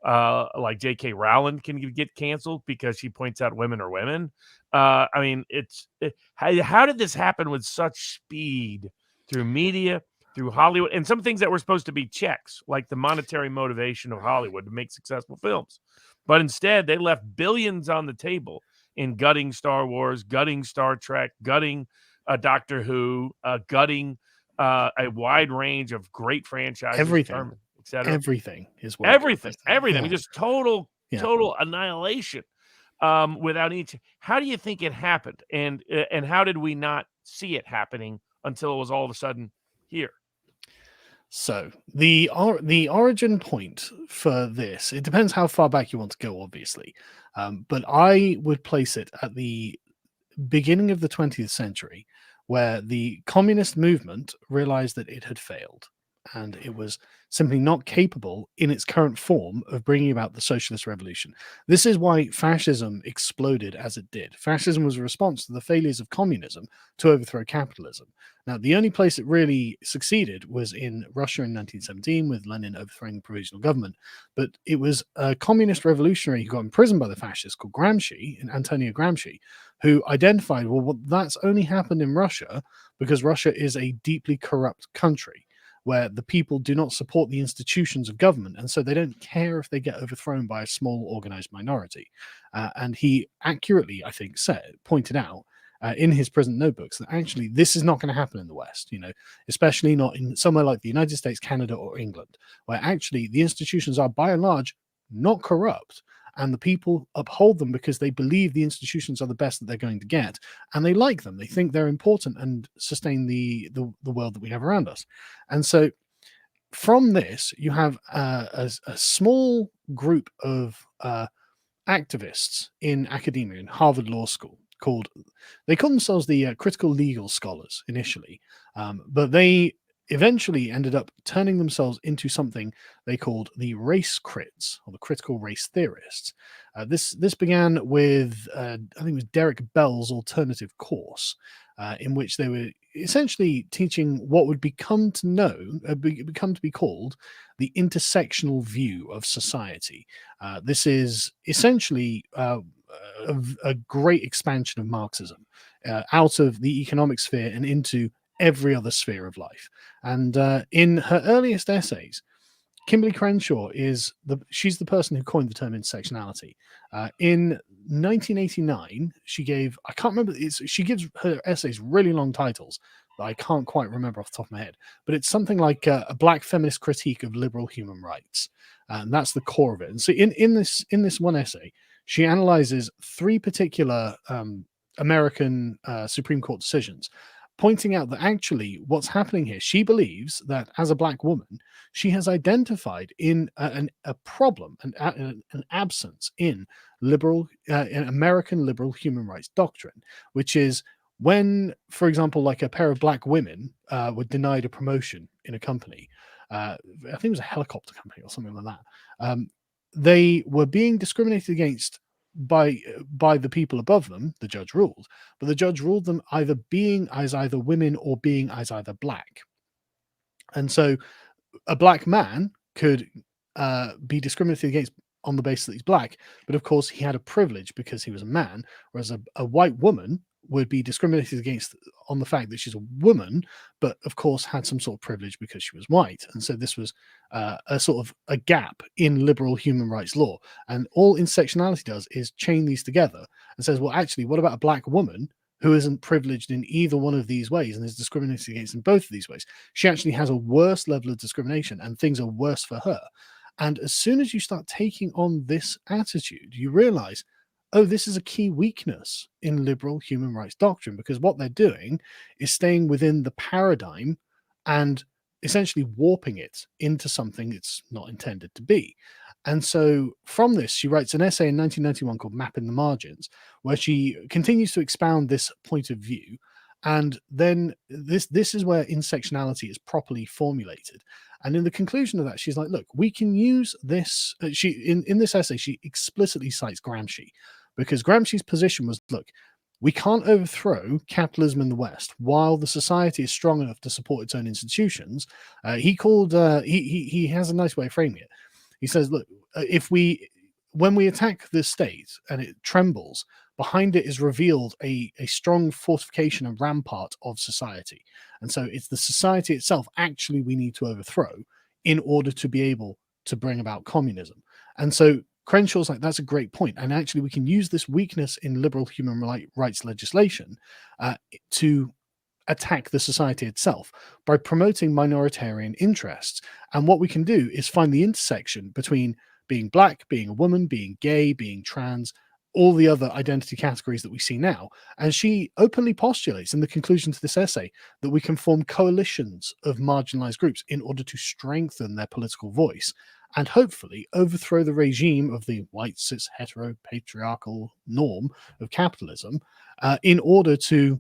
like J.K. Rowling can get canceled because she points out women are women. How did this happen with such speed through media, through Hollywood, and some things that were supposed to be checks, like the monetary motivation of Hollywood to make successful films? But instead, they left billions on the table in gutting Star Wars, gutting Star Trek, gutting Doctor Who, gutting a wide range of great franchises. Everything. Everything is what everything. Just total annihilation. Without each. How do you think it happened, and how did we not see it happening until it was all of a sudden here? So the origin point for this, it depends how far back you want to go, obviously, but I would place it at the beginning of the 20th century, where the communist movement realized that it had failed and it was simply not capable in its current form of bringing about the socialist revolution. This is why fascism exploded as it did. Fascism was a response to the failures of communism to overthrow capitalism. Now, the only place it really succeeded was in Russia in 1917 with Lenin overthrowing the provisional government. But it was a communist revolutionary who got imprisoned by the fascists called Gramsci, Antonio Gramsci, who identified, well, that's only happened in Russia because Russia is a deeply corrupt country where the people do not support the institutions of government, and so they don't care if they get overthrown by a small organized minority. And he accurately, I think, pointed out in his prison notebooks that actually this is not going to happen in the West, especially not in somewhere like the United States, Canada, or England, where actually the institutions are by and large not corrupt. And the people uphold them because they believe the institutions are the best that they're going to get, and they like them. They think they're important and sustain the world that we have around us. And so, from this, you have a small group of activists in academia in Harvard Law School they call themselves the critical legal scholars initially, but they eventually ended up turning themselves into something they called the race crits, or the critical race theorists. This began with, I think it was Derek Bell's alternative course, in which they were essentially teaching what would become to be called the intersectional view of society. This is essentially a great expansion of Marxism out of the economic sphere and into every other sphere of life. And in her earliest essays, Kimberly Crenshaw she's the person who coined the term intersectionality. In 1989, she gives her essays really long titles that I can't quite remember off the top of my head, but it's something like a Black feminist critique of liberal human rights. And that's the core of it. And so in this one essay, she analyzes three particular American Supreme Court decisions pointing out that actually what's happening here, she believes that as a black woman, she has identified in a problem, an absence in in American liberal human rights doctrine, which is when, for example, like a pair of black women were denied a promotion in a company, I think it was a helicopter company or something like that, they were being discriminated against by the people above them, the judge ruled, but the judge ruled them either being as either women or being as either black. And so a black man could be discriminated against on the basis that he's black, but of course he had a privilege because he was a man, whereas a white woman would be discriminated against on the fact that she's a woman, but of course had some sort of privilege because she was white. And so this was a sort of a gap in liberal human rights law. And all intersectionality does is chain these together and says, well, actually, what about a black woman who isn't privileged in either one of these ways and is discriminated against in both of these ways? She actually has a worse level of discrimination and things are worse for her. And as soon as you start taking on this attitude, you realize, oh, this is a key weakness in liberal human rights doctrine, because what they're doing is staying within the paradigm and essentially warping it into something it's not intended to be. And so from this, she writes an essay in 1991 called Mapping the Margins, where she continues to expound this point of view. And then this is where intersectionality is properly formulated. And in the conclusion of that, she's like, look, we can use this. In this essay, she explicitly cites Gramsci, because Gramsci's position was, look, we can't overthrow capitalism in the West while the society is strong enough to support its own institutions. He has a nice way of framing it. He says, look, when we attack the state and it trembles, behind it is revealed a strong fortification and rampart of society. And so it's the society itself actually we need to overthrow in order to be able to bring about communism. And so Crenshaw's like, that's a great point. And actually we can use this weakness in liberal human rights legislation to attack the society itself by promoting minoritarian interests. And what we can do is find the intersection between being black, being a woman, being gay, being trans, all the other identity categories that we see now. And she openly postulates in the conclusion to this essay that we can form coalitions of marginalized groups in order to strengthen their political voice and hopefully overthrow the regime of the white, cis, hetero, patriarchal norm of capitalism in order to,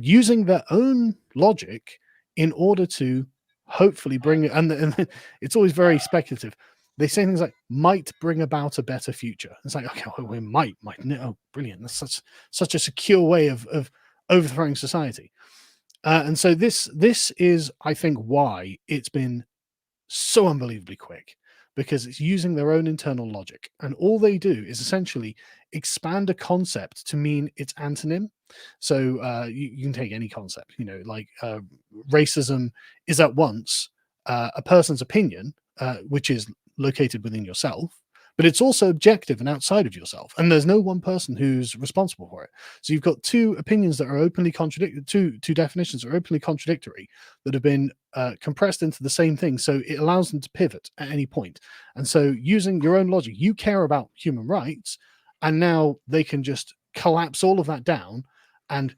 using their own logic, in order to hopefully bring it, and it's always very speculative. They say things like might bring about a better future. It's like, okay, well, we might, oh, brilliant. That's such a secure way of overthrowing society. And so this is, I think, why it's been so unbelievably quick, because it's using their own internal logic. And all they do is essentially expand a concept to mean its antonym. So you can take any concept, like racism is at once a person's opinion, which is located within yourself, but it's also objective and outside of yourself. And there's no one person who's responsible for it. So you've got two opinions that are openly contradictory, two definitions that are openly contradictory that have been compressed into the same thing. So it allows them to pivot at any point. And so using your own logic, you care about human rights, and now they can just collapse all of that down and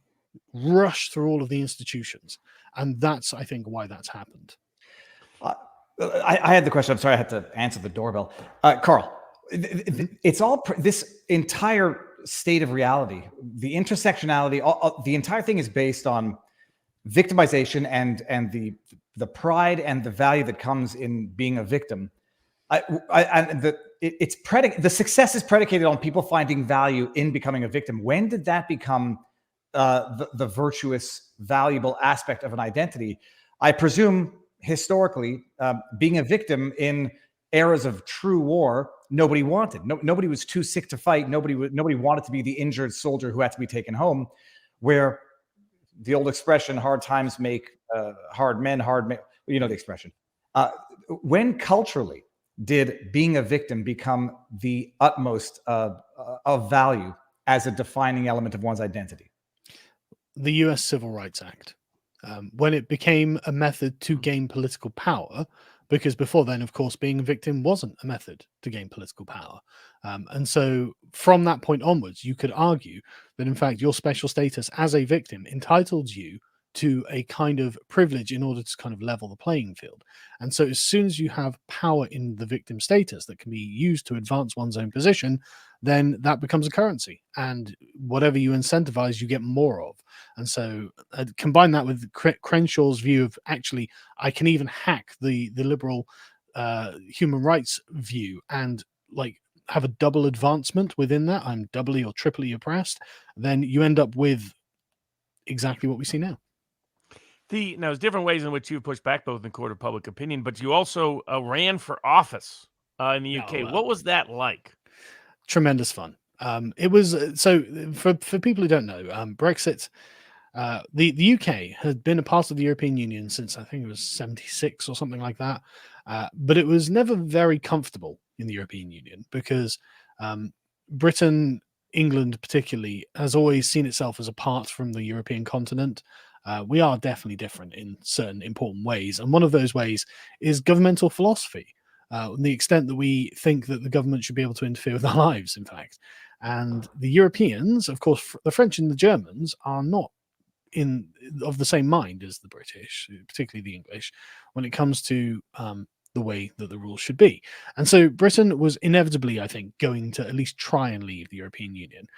rush through all of the institutions. And that's, I think, why that's happened. I had the question. I'm sorry, I had to answer the doorbell. Carl, it's all this entire state of reality, the intersectionality, the entire thing is based on victimization and the pride and the value that comes in being a victim. The success is predicated on people finding value in becoming a victim. When did that become the virtuous, valuable aspect of an identity? I presume historically, being a victim in eras of true war, nobody wanted. Nobody was too sick to fight. Nobody wanted to be the injured soldier who had to be taken home. Where the old expression, "Hard times make hard men." You know the expression. When culturally did being a victim become the utmost of value as a defining element of one's identity? The U.S. Civil Rights Act. When it became a method to gain political power, because before then, of course, being a victim wasn't a method to gain political power. And so from that point onwards, you could argue that, in fact, your special status as a victim entitled you to a kind of privilege in order to kind of level the playing field. And so as soon as you have power in the victim status that can be used to advance one's own position, then that becomes a currency. And whatever you incentivize, you get more of. And so combine that with Crenshaw's view of actually, I can even hack the liberal human rights view and like have a double advancement within that. I'm doubly or triply oppressed. Then you end up with exactly what we see now. Now, there's different ways in which you pushed back both in the court of public opinion, but you also ran for office in the UK. What was that like? Tremendous fun. It was so for people who don't know, Brexit. The UK had been a part of the European Union since I think it was 76 or something like that, but it was never very comfortable in the European Union because Britain, England particularly, has always seen itself as apart from the European continent. We are definitely different in certain important ways. And one of those ways is governmental philosophy, the extent that we think that the government should be able to interfere with our lives, in fact. And the Europeans, of course, the French and the Germans are not of the same mind as the British, particularly the English, when it comes to the way that the rules should be. And so Britain was inevitably, I think, going to at least try and leave the European Union.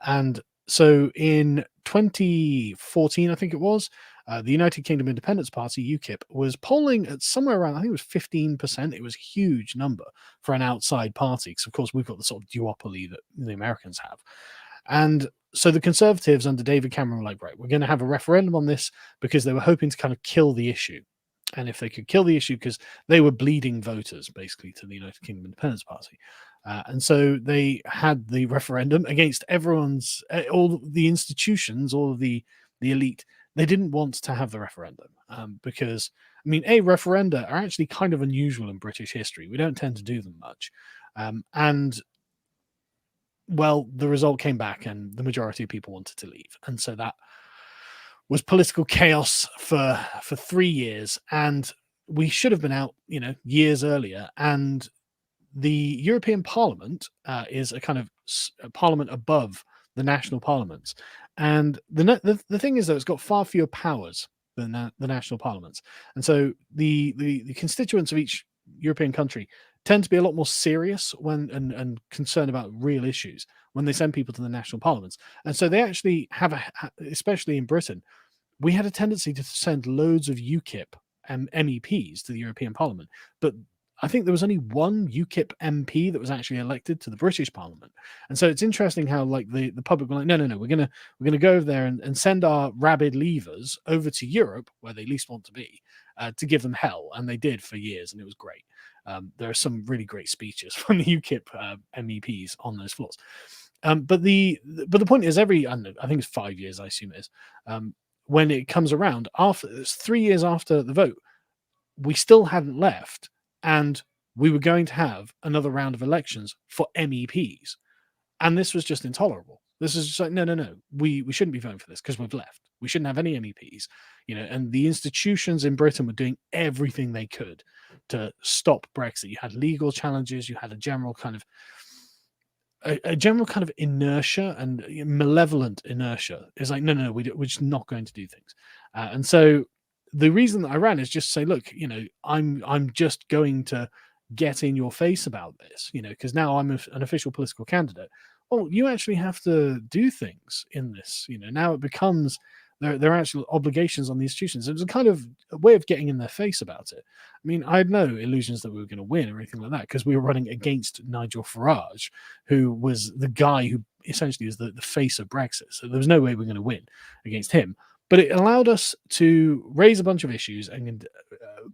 And so in 2014, I think it was, the United Kingdom Independence Party, UKIP, was polling at somewhere around, I think it was 15%. It was a huge number for an outside party, because of course we've got the sort of duopoly that the Americans have. And so the Conservatives under David Cameron were like, right, we're going to have a referendum on this, because they were hoping to kind of kill the issue. And if they could kill the issue, because they were bleeding voters, basically, to the United Kingdom Independence Party. And so they had the referendum against everyone's, all the institutions, all of the elite. They didn't want to have the referendum because, I mean, referenda are actually kind of unusual in British history. We don't tend to do them much. And, well, the result came back and the majority of people wanted to leave. And so that was political chaos for 3 years. And we should have been out, years earlier. And the European Parliament is a kind of a parliament above the national parliaments. And the thing is, though, it's got far fewer powers than the national parliaments. And so the constituents of each European country tend to be a lot more serious and concerned about real issues when they send people to the national parliaments. And so they actually have, especially in Britain, we had a tendency to send loads of UKIP MEPs to the European Parliament. But I think there was only one UKIP MP that was actually elected to the British Parliament. And so it's interesting how like the public were like, no, we're gonna go over there and send our rabid leavers over to Europe, where they least want to be, to give them hell. And they did for years, and it was great. There are some really great speeches from the UKIP MEPs on those floors. But the point is, I think it's 5 years, I assume it is, when it comes around, it's 3 years after the vote, we still hadn't left. And we were going to have another round of elections for MEPs. And this was just intolerable. This is just like, no. We shouldn't be voting for this because we've left. We shouldn't have any MEPs. And the institutions in Britain were doing everything they could to stop Brexit. You had legal challenges. You had a general kind of inertia and malevolent inertia. It's like, no, we're just not going to do things. And so the reason that I ran is just to say, look, I'm just going to get in your face about this, because now I'm an official political candidate. Well, you actually have to do things in this. Now it becomes there are actual obligations on the institutions. It was a kind of a way of getting in their face about it. I mean, I had no illusions that we were going to win or anything like that, because we were running against Nigel Farage, who was the guy who essentially is the face of Brexit. So there was no way we were going to win against him. But it allowed us to raise a bunch of issues and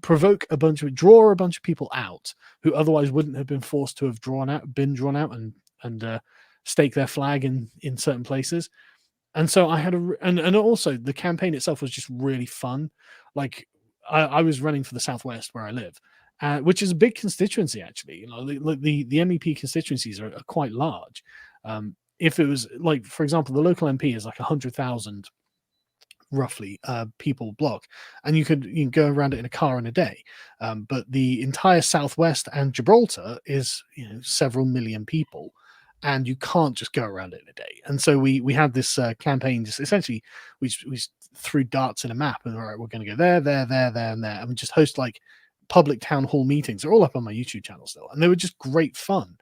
draw a bunch of people out who otherwise wouldn't have been forced to have been drawn out and stake their flag in certain places. And so I had and also the campaign itself was just really fun. Like I was running for the Southwest where I live, which is a big constituency actually. The MEP constituencies are quite large. If it was like, for example, the local MP is like 100,000 roughly people block, and you can go around it in a car in a day, but the entire Southwest and Gibraltar is several million people, and you can't just go around it in a day. And so we had this campaign, just essentially we threw darts in a map and all right, we're going to go there, and there, and just host like public town hall meetings. They're all up on my YouTube channel still, and they were just great fun.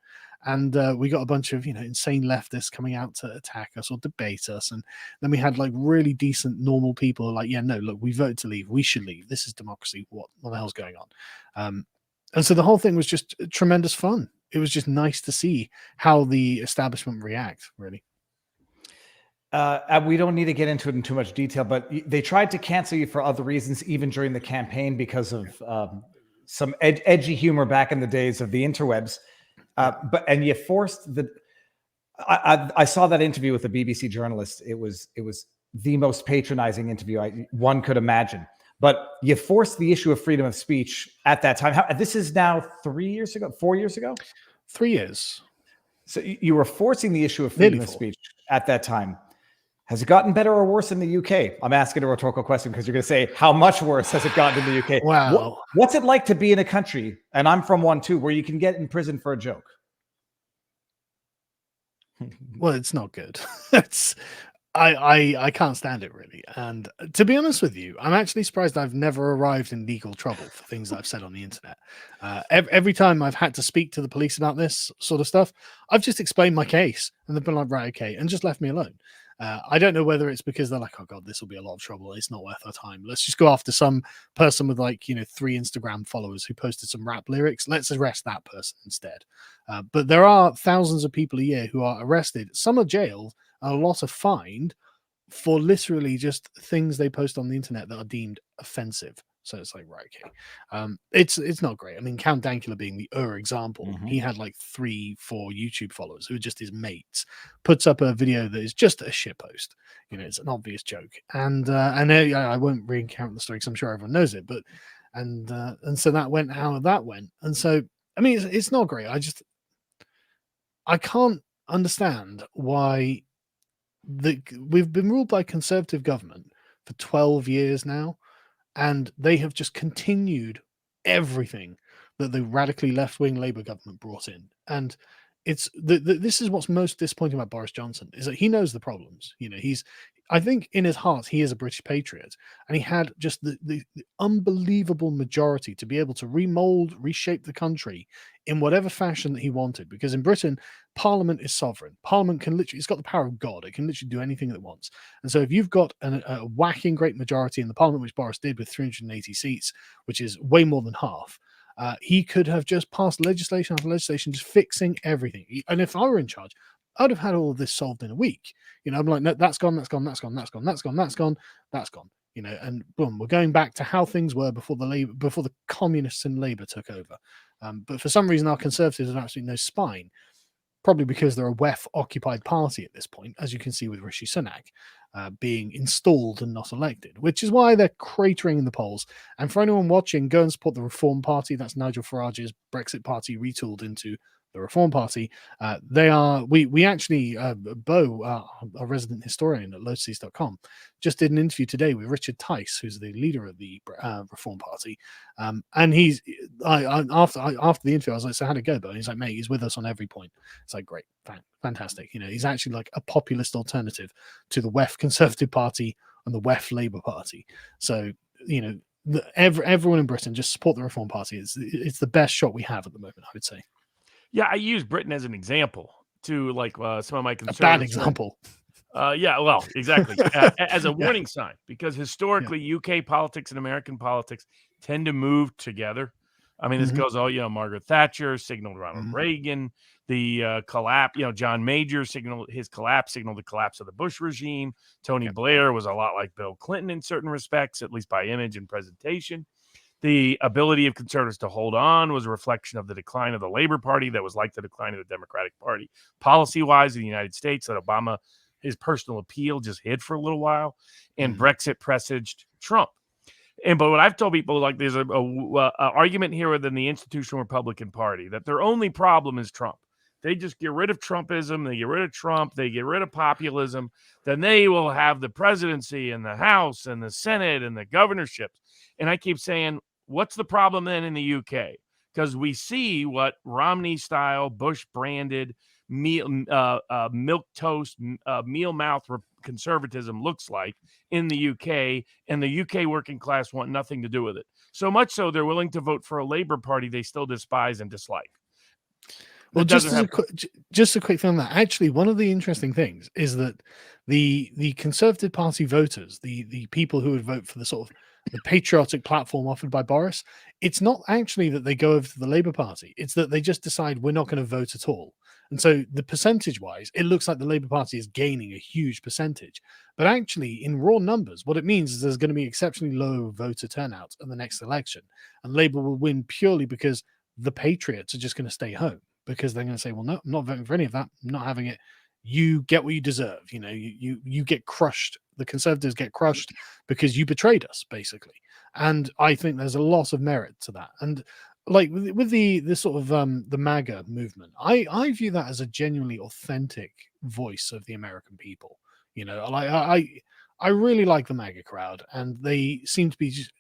And we got a bunch of insane leftists coming out to attack us or debate us, and then we had like really decent normal people like, yeah, no, look, we voted to leave, we should leave, this is democracy, what the hell's going on? And so the whole thing was just tremendous fun. It was just nice to see how the establishment react, really. We don't need to get into it in too much detail, but they tried to cancel you for other reasons, even during the campaign, because of some edgy humor back in the days of the interwebs. And you forced I saw that interview with the BBC journalist. It was the most patronizing interview one could imagine. But you forced the issue of freedom of speech at that time. This is now 4 years ago? 3 years. So you were forcing the issue of freedom of speech at that time. Has it gotten better or worse in the UK? I'm asking a rhetorical question because you're going to say, how much worse has it gotten in the UK? Wow. What's it like to be in a country, and I'm from one too, where you can get in prison for a joke? Well, it's not good. I can't stand it, really. And to be honest with you, I'm actually surprised I've never arrived in legal trouble for things I've said on the internet. Every time I've had to speak to the police about this sort of stuff, I've just explained my case, and they've been like, right, okay, and just left me alone. I don't know whether it's because they're like, oh God, this will be a lot of trouble. It's not worth our time. Let's just go after some person with 3 Instagram followers who posted some rap lyrics. Let's arrest that person instead. But there are thousands of people a year who are arrested. Some are jailed, and a lot are fined for literally just things they post on the internet that are deemed offensive. So it's like, right, okay. It's not great. I mean, Count Dankula being the example, he had like 3-4 YouTube followers who are just his mates, puts up a video that is just a shitpost. It's an obvious joke. And I won't recount the story because I'm sure everyone knows it, but and so that went how that went. And so, I mean, it's not great. I can't understand why we've been ruled by conservative government for 12 years now, and they have just continued everything that the radically left-wing Labour government brought in. And it's this is what's most disappointing about Boris Johnson, is that he knows the problems. I think in his heart he is a British patriot, and he had just the unbelievable majority to be able to reshape the country in whatever fashion that he wanted. Because in Britain, Parliament is sovereign. Parliament can literally, it's got the power of God. It can literally do anything it wants. And so if you've got a whacking great majority in the Parliament, which Boris did with 380 seats, which is way more than half, he could have just passed legislation after legislation, just fixing everything. And if I were in charge, I'd have had all of this solved in a week. I'm like, no, that's gone, that's gone, that's gone, that's gone, that's gone, that's gone, that's gone. And boom, we're going back to how things were before the communists in Labour took over. But for some reason, our Conservatives have absolutely no spine. Probably because they're a WEF-occupied party at this point, as you can see with Rishi Sunak being installed and not elected, which is why they're cratering in the polls. And for anyone watching, go and support the Reform Party. That's Nigel Farage's Brexit party retooled into the Reform Party. They are, we actually, Bo, a resident historian at lotus.com, just did an interview today with Richard Tice, who's the leader of the Reform Party. And he's, after the interview, I was like, so how'd it go, Bo? And he's like, mate, he's with us on every point. It's like, great, fantastic. He's actually like a populist alternative to the WEF Conservative Party and the WEF Labour Party. So, everyone in Britain, just support the Reform Party. It's the best shot we have at the moment, I would say. Yeah, I use Britain as an example to some of my concerns. A bad example. Yeah, well, exactly. As a warning sign, because historically UK politics and American politics tend to move together. I mean, this goes all, Margaret Thatcher signaled Ronald Reagan, the collapse, John Major signaled the collapse of the Bush regime. Tony Blair was a lot like Bill Clinton in certain respects, at least by image and presentation. The ability of conservatives to hold on was a reflection of the decline of the Labor Party that was like the decline of the Democratic Party policy-wise in the United States, that Obama, his personal appeal just hid for a little while, and Brexit presaged Trump. But what I've told people, like, there's a argument here within the institutional Republican Party that their only problem is Trump. They just get rid of Trumpism, they get rid of Trump, they get rid of populism, then they will have the presidency and the House and the Senate and the governorships. And I keep saying, what's the problem then in the UK? Because we see what Romney-style, Bush-branded, milk toast, meal mouth conservatism looks like in the UK, and the UK working class want nothing to do with it. So much so they're willing to vote for a Labour Party they still despise and dislike. Well, just a quick thing on that. Actually, one of the interesting things is that the Conservative Party voters, the people who would vote for the sort of the patriotic platform offered by Boris, it's not actually that they go over to the Labour Party. It's that they just decide we're not going to vote at all. And so the percentage-wise, it looks like the Labour Party is gaining a huge percentage. But actually, in raw numbers, what it means is there's going to be exceptionally low voter turnout in the next election. And Labour will win purely because the patriots are just going to stay home. Because they're going to say, well, no, I'm not voting for any of that. I'm not having it. You get what you deserve. You know, you get crushed. The Conservatives get crushed because you betrayed us, basically. And I think there's a lot of merit to that. And like with the sort of the MAGA movement, I view that as a genuinely authentic voice of the American people. You know, I really like the MAGA crowd, and they seem to be just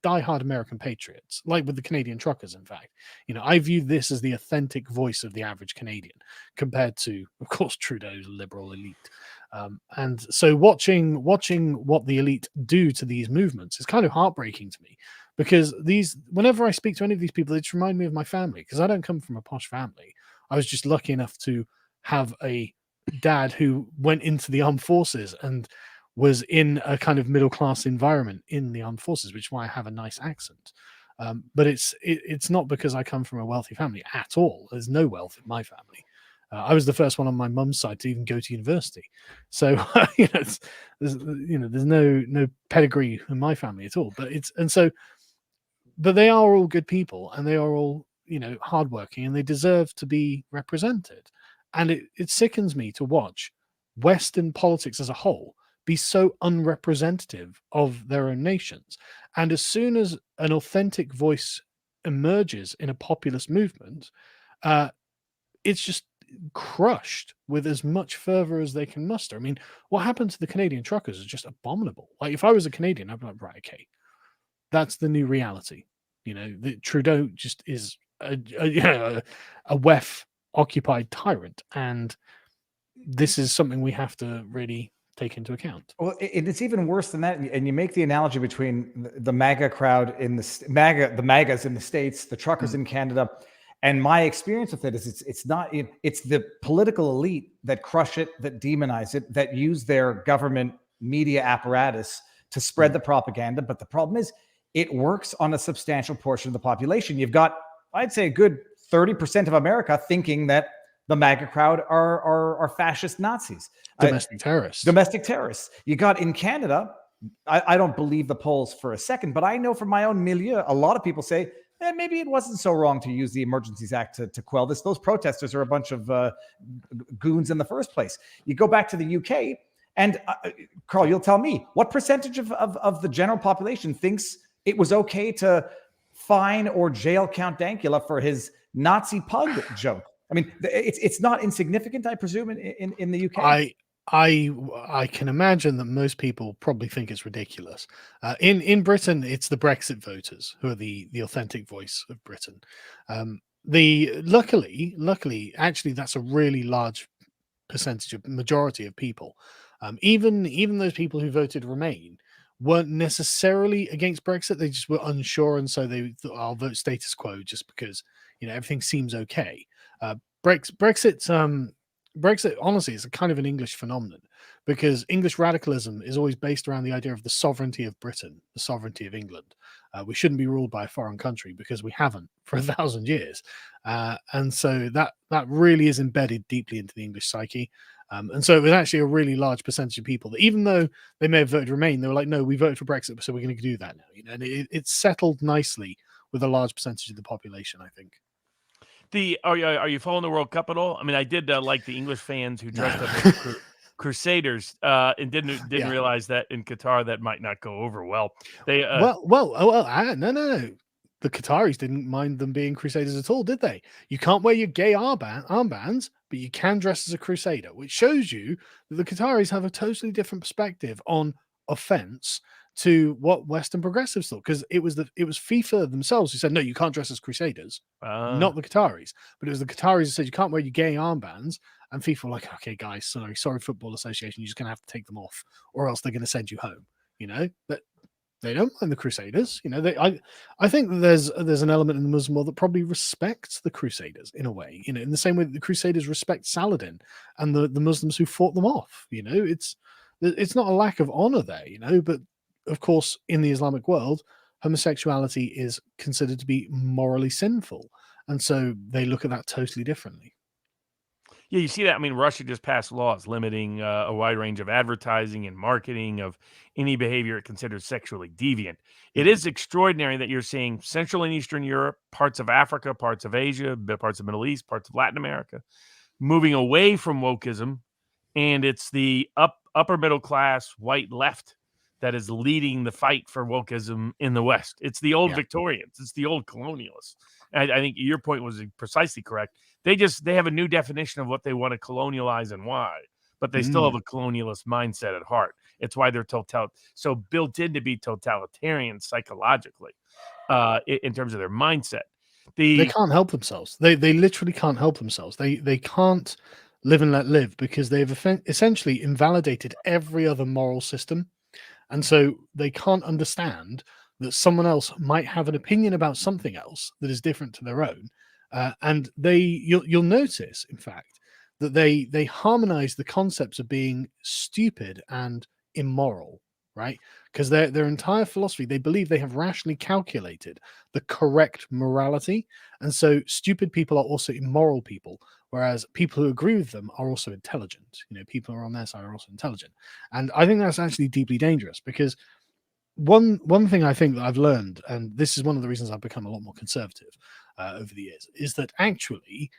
diehard American patriots, like with the Canadian truckers, in fact. You know, I view this as the authentic voice of the average Canadian compared to, of course, Trudeau's liberal elite. And so watching what the elite do to these movements is kind of heartbreaking to me, because whenever I speak to any of these people, they just remind me of my family, because I don't come from a posh family. I was just lucky enough to have a dad who went into the armed forces and was in a kind of middle-class environment in the armed forces, which is why I have a nice accent. But it's not because I come from a wealthy family at all. There's no wealth in my family. I was the first one on my mum's side to even go to university. So, there's no pedigree in my family at all. But they are all good people, and they are all, hardworking, and they deserve to be represented. And it sickens me to watch Western politics as a whole be so unrepresentative of their own nations. And as soon as an authentic voice emerges in a populist movement, it's just crushed with as much fervor as they can muster. I mean, what happened to the Canadian truckers is just abominable. Like, if I was a Canadian, I'd be like, right, okay, that's the new reality. Trudeau just is a WEF occupied tyrant, and this is something we have to really take into account. Well, it's even worse than that. And you make the analogy between the MAGA crowd the MAGAs in the States, the truckers in Canada. And my experience with it is it's the political elite that crush it, that demonize it, that use their government media apparatus to spread the propaganda. But the problem is it works on a substantial portion of the population. You've got, I'd say, a good 30% of America thinking that the MAGA crowd are fascist Nazis. Domestic terrorists. You got in Canada, I don't believe the polls for a second, but I know from my own milieu, a lot of people say, maybe it wasn't so wrong to use the Emergencies Act to quell this. Those protesters are a bunch of goons in the first place. You go back to the UK, and Carl, you'll tell me, what percentage of the general population thinks it was okay to fine or jail Count Dankula for his Nazi pug joke? I mean, it's not insignificant, I presume, in the UK. I can imagine that most people probably think it's ridiculous. In Britain, it's the Brexit voters who are the authentic voice of Britain. Luckily, actually, that's a really large majority of people. Even those people who voted Remain weren't necessarily against Brexit. They just were unsure, and so they thought, I'll vote status quo just because everything seems okay. Brexit, honestly, is a kind of an English phenomenon, because English radicalism is always based around the idea of the sovereignty of Britain, the sovereignty of England. We shouldn't be ruled by a foreign country, because we haven't for 1,000 years. And so that really is embedded deeply into the English psyche. And so it was actually a really large percentage of people that, even though they may have voted Remain, they were like, no, we voted for Brexit, so we're going to do that now. And it's settled nicely with a large percentage of the population, I think. Are you following the World Cup at all? I mean, I did like the English fans who dressed up as Crusaders and didn't realize that in Qatar that might not go over well. They no. The Qataris didn't mind them being Crusaders at all, did they? You can't wear your gay armbands, but you can dress as a Crusader, which shows you that the Qataris have a totally different perspective on offense to what Western progressives thought, because it was FIFA themselves who said, no, you can't dress as crusaders, not the Qataris. But it was the Qataris who said you can't wear your gay armbands, and FIFA were like, okay, guys, sorry, Football Association, you're just gonna have to take them off, or else they're gonna send you home. But they don't mind the Crusaders. I think that there's an element in the Muslim world that probably respects the Crusaders in a way, in the same way that the Crusaders respect Saladin and the Muslims who fought them off. It's not a lack of honor there, but of course, in the Islamic world, homosexuality is considered to be morally sinful. And so they look at that totally differently. Yeah, you see that. I mean, Russia just passed laws limiting a wide range of advertising and marketing of any behavior it considers sexually deviant. It is extraordinary that you're seeing Central and Eastern Europe, parts of Africa, parts of Asia, parts of Middle East, parts of Latin America, moving away from wokeism, and it's the upper middle class white left that is leading the fight for wokeism in the West. It's the old Victorians. It's the old colonialists. And I think your point was precisely correct. They have a new definition of what they want to colonialize and why, but they still have a colonialist mindset at heart. It's why they're so built in to be totalitarian psychologically, in terms of their mindset. They can't help themselves. They literally can't help themselves. They can't live and let live because they've essentially invalidated every other moral system. And so they can't understand that someone else might have an opinion about something else that is different to their own. And you'll notice, in fact, that they harmonize the concepts of being stupid and immoral, right? Because their entire philosophy, they believe they have rationally calculated the correct morality. And so stupid people are also immoral people, whereas people who agree with them are also intelligent. People who are on their side are also intelligent. And I think that's actually deeply dangerous because one thing I think that I've learned, and this is one of the reasons I've become a lot more conservative over the years, is that actually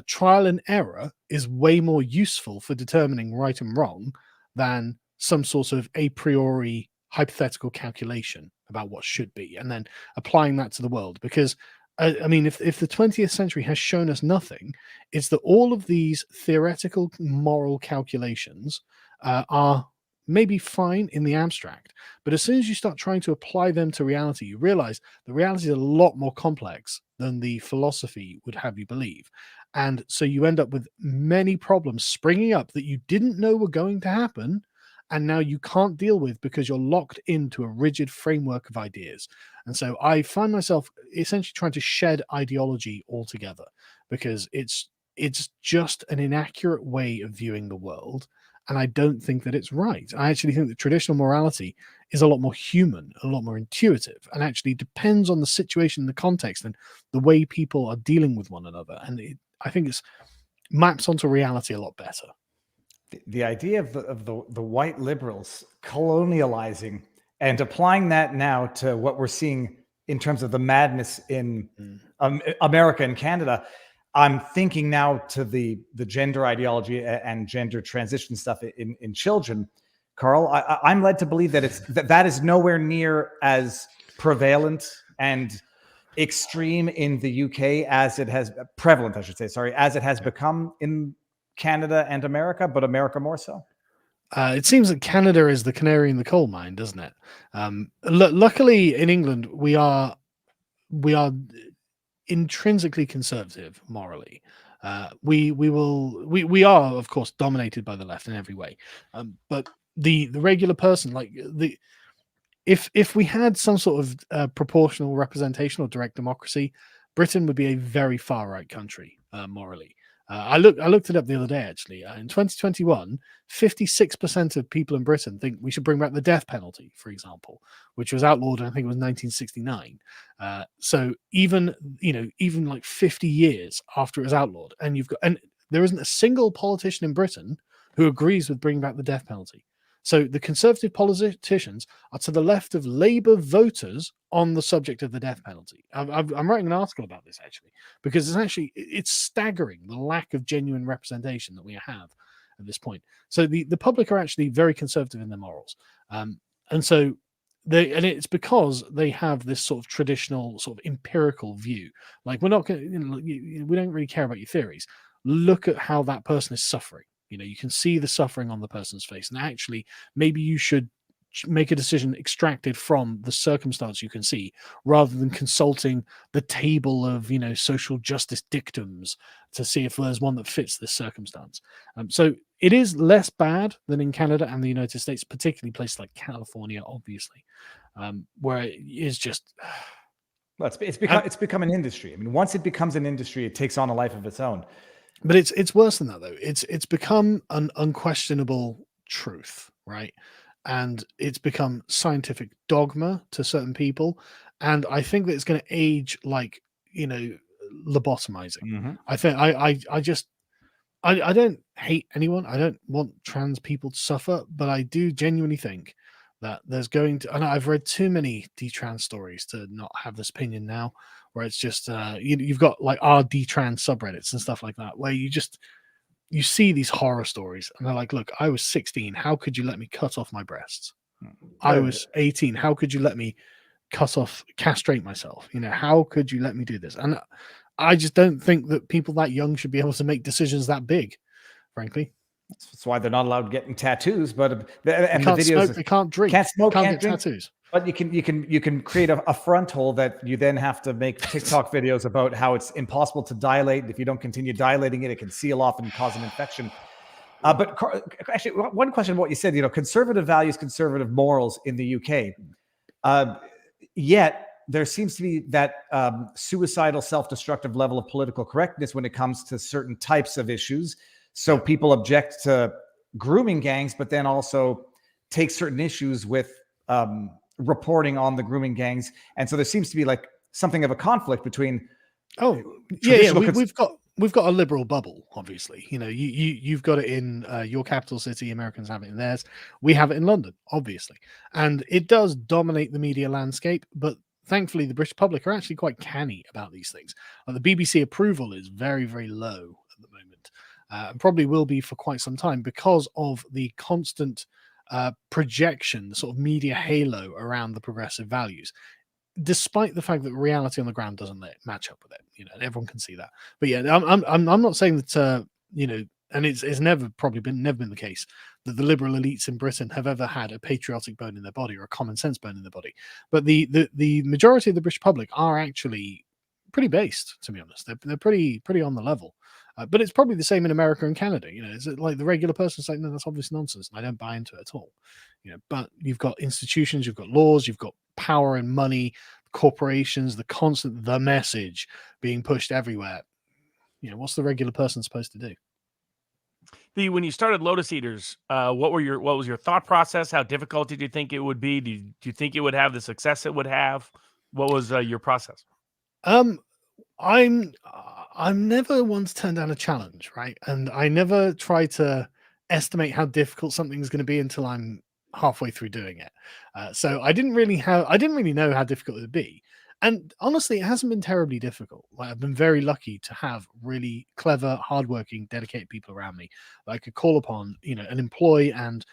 trial and error is way more useful for determining right and wrong than some sort of a priori hypothetical calculation about what should be, and then applying that to the world. Because I mean, if the 20th century has shown us nothing, it's that all of these theoretical moral calculations are maybe fine in the abstract, but as soon as you start trying to apply them to reality, you realize the reality is a lot more complex than the philosophy would have you believe. And so you end up with many problems springing up that you didn't know were going to happen, and now you can't deal with because you're locked into a rigid framework of ideas. And so I find myself essentially trying to shed ideology altogether because it's just an inaccurate way of viewing the world. And I don't think that it's right. I actually think that traditional morality is a lot more human, a lot more intuitive, and actually depends on the situation, the context, and the way people are dealing with one another. And I think it's maps onto reality a lot better. The idea of the white liberals colonializing and applying that now to what we're seeing in terms of the madness in America and Canada. I'm thinking now to the gender ideology and gender transition stuff in children. Carl, I'm led to believe that that is nowhere near as prevalent and extreme in the UK as it has prevalent, I should say, sorry, as it has become in Canada and America, but America more so. It seems that Canada is the canary in the coal mine, doesn't it? Luckily, in England, we are intrinsically conservative morally. We are, of course, dominated by the left in every way. But the regular person, if we had some sort of proportional representation or direct democracy, Britain would be a very far right country morally. I looked it up the other day, actually. In 2021, 56% of people in Britain think we should bring back the death penalty, for example, which was outlawed in, I think it was 1969. So even like 50 years after it was outlawed, and there isn't a single politician in Britain who agrees with bringing back the death penalty. So the Conservative politicians are to the left of Labour voters on the subject of the death penalty. I'm writing an article about this, actually, because it's staggering the lack of genuine representation that we have at this point. So the public are actually very conservative in their morals. And it's because they have this sort of traditional, sort of empirical view. Like, we're not going we don't really care about your theories. Look at how that person is suffering. You can see the suffering on the person's face, and actually maybe you should make a decision extracted from the circumstance you can see, rather than consulting the table of social justice dictums to see if there's one that fits this circumstance. So it is less bad than in Canada and the United States, particularly places like California, obviously, where it is just. Well, it's become an industry. I mean, once it becomes an industry, it takes on a life of its own. But it's worse than that, though. It's become an unquestionable truth, right? And it's become scientific dogma to certain people, and I think that it's going to age like lobotomizing. Mm-hmm. I think I don't hate anyone. I don't want trans people to suffer, but I do genuinely think that there's going to, and I've read too many detrans stories to not have this opinion now, where it's just you've got like our detrans subreddits and stuff like that, where you see these horror stories and they're like, look, I was 16, how could you let me cut off my breasts? I was 18, how could you let me castrate myself? How could you let me do this? And I just don't think that people that young should be able to make decisions that big, frankly. That's why they're not allowed getting tattoos. But they can't smoke, they can't drink, can't smoke, can't drink tattoos. But you can create a front hole that you then have to make TikTok videos about how it's impossible to dilate. If you don't continue dilating it, it can seal off and cause an infection. But actually, one question about what you said, conservative values, conservative morals in the UK. Yet there seems to be that suicidal, self-destructive level of political correctness when it comes to certain types of issues. So people object to grooming gangs, but then also take certain issues with reporting on the grooming gangs. And so there seems to be like something of a conflict between. We've got a liberal bubble, obviously. You've got it in your capital city. Americans have it in theirs. We have it in London, obviously, and it does dominate the media landscape. But thankfully, the British public are actually quite canny about these things. The BBC approval is very, very low at the moment, and probably will be for quite some time because of the constant projection, the sort of media halo around the progressive values, despite the fact that reality on the ground doesn't match up with it. And everyone can see that. But yeah, I'm not saying that and it's never been the case that the liberal elites in Britain have ever had a patriotic bone in their body or a common sense bone in their body. But the majority of the British public are actually pretty based, to be honest. They're pretty on the level. But it's probably the same in America and Canada. Is it like the regular person's like, no, that's obvious nonsense, and I don't buy into it at all. But you've got institutions, you've got laws, you've got power and money, corporations, the message being pushed everywhere. What's the regular person supposed to do? When you started Lotus Eaters, what was your thought process? How difficult did you think it would be? Do you think it would have the success it would have? What was your process? I'm never one to turn down a challenge, right? And I never try to estimate how difficult something's going to be until I'm halfway through doing it. So I didn't really know how difficult it would be. And honestly, it hasn't been terribly difficult. I've been very lucky to have really clever, hardworking, dedicated people around me that I could call upon, and employ and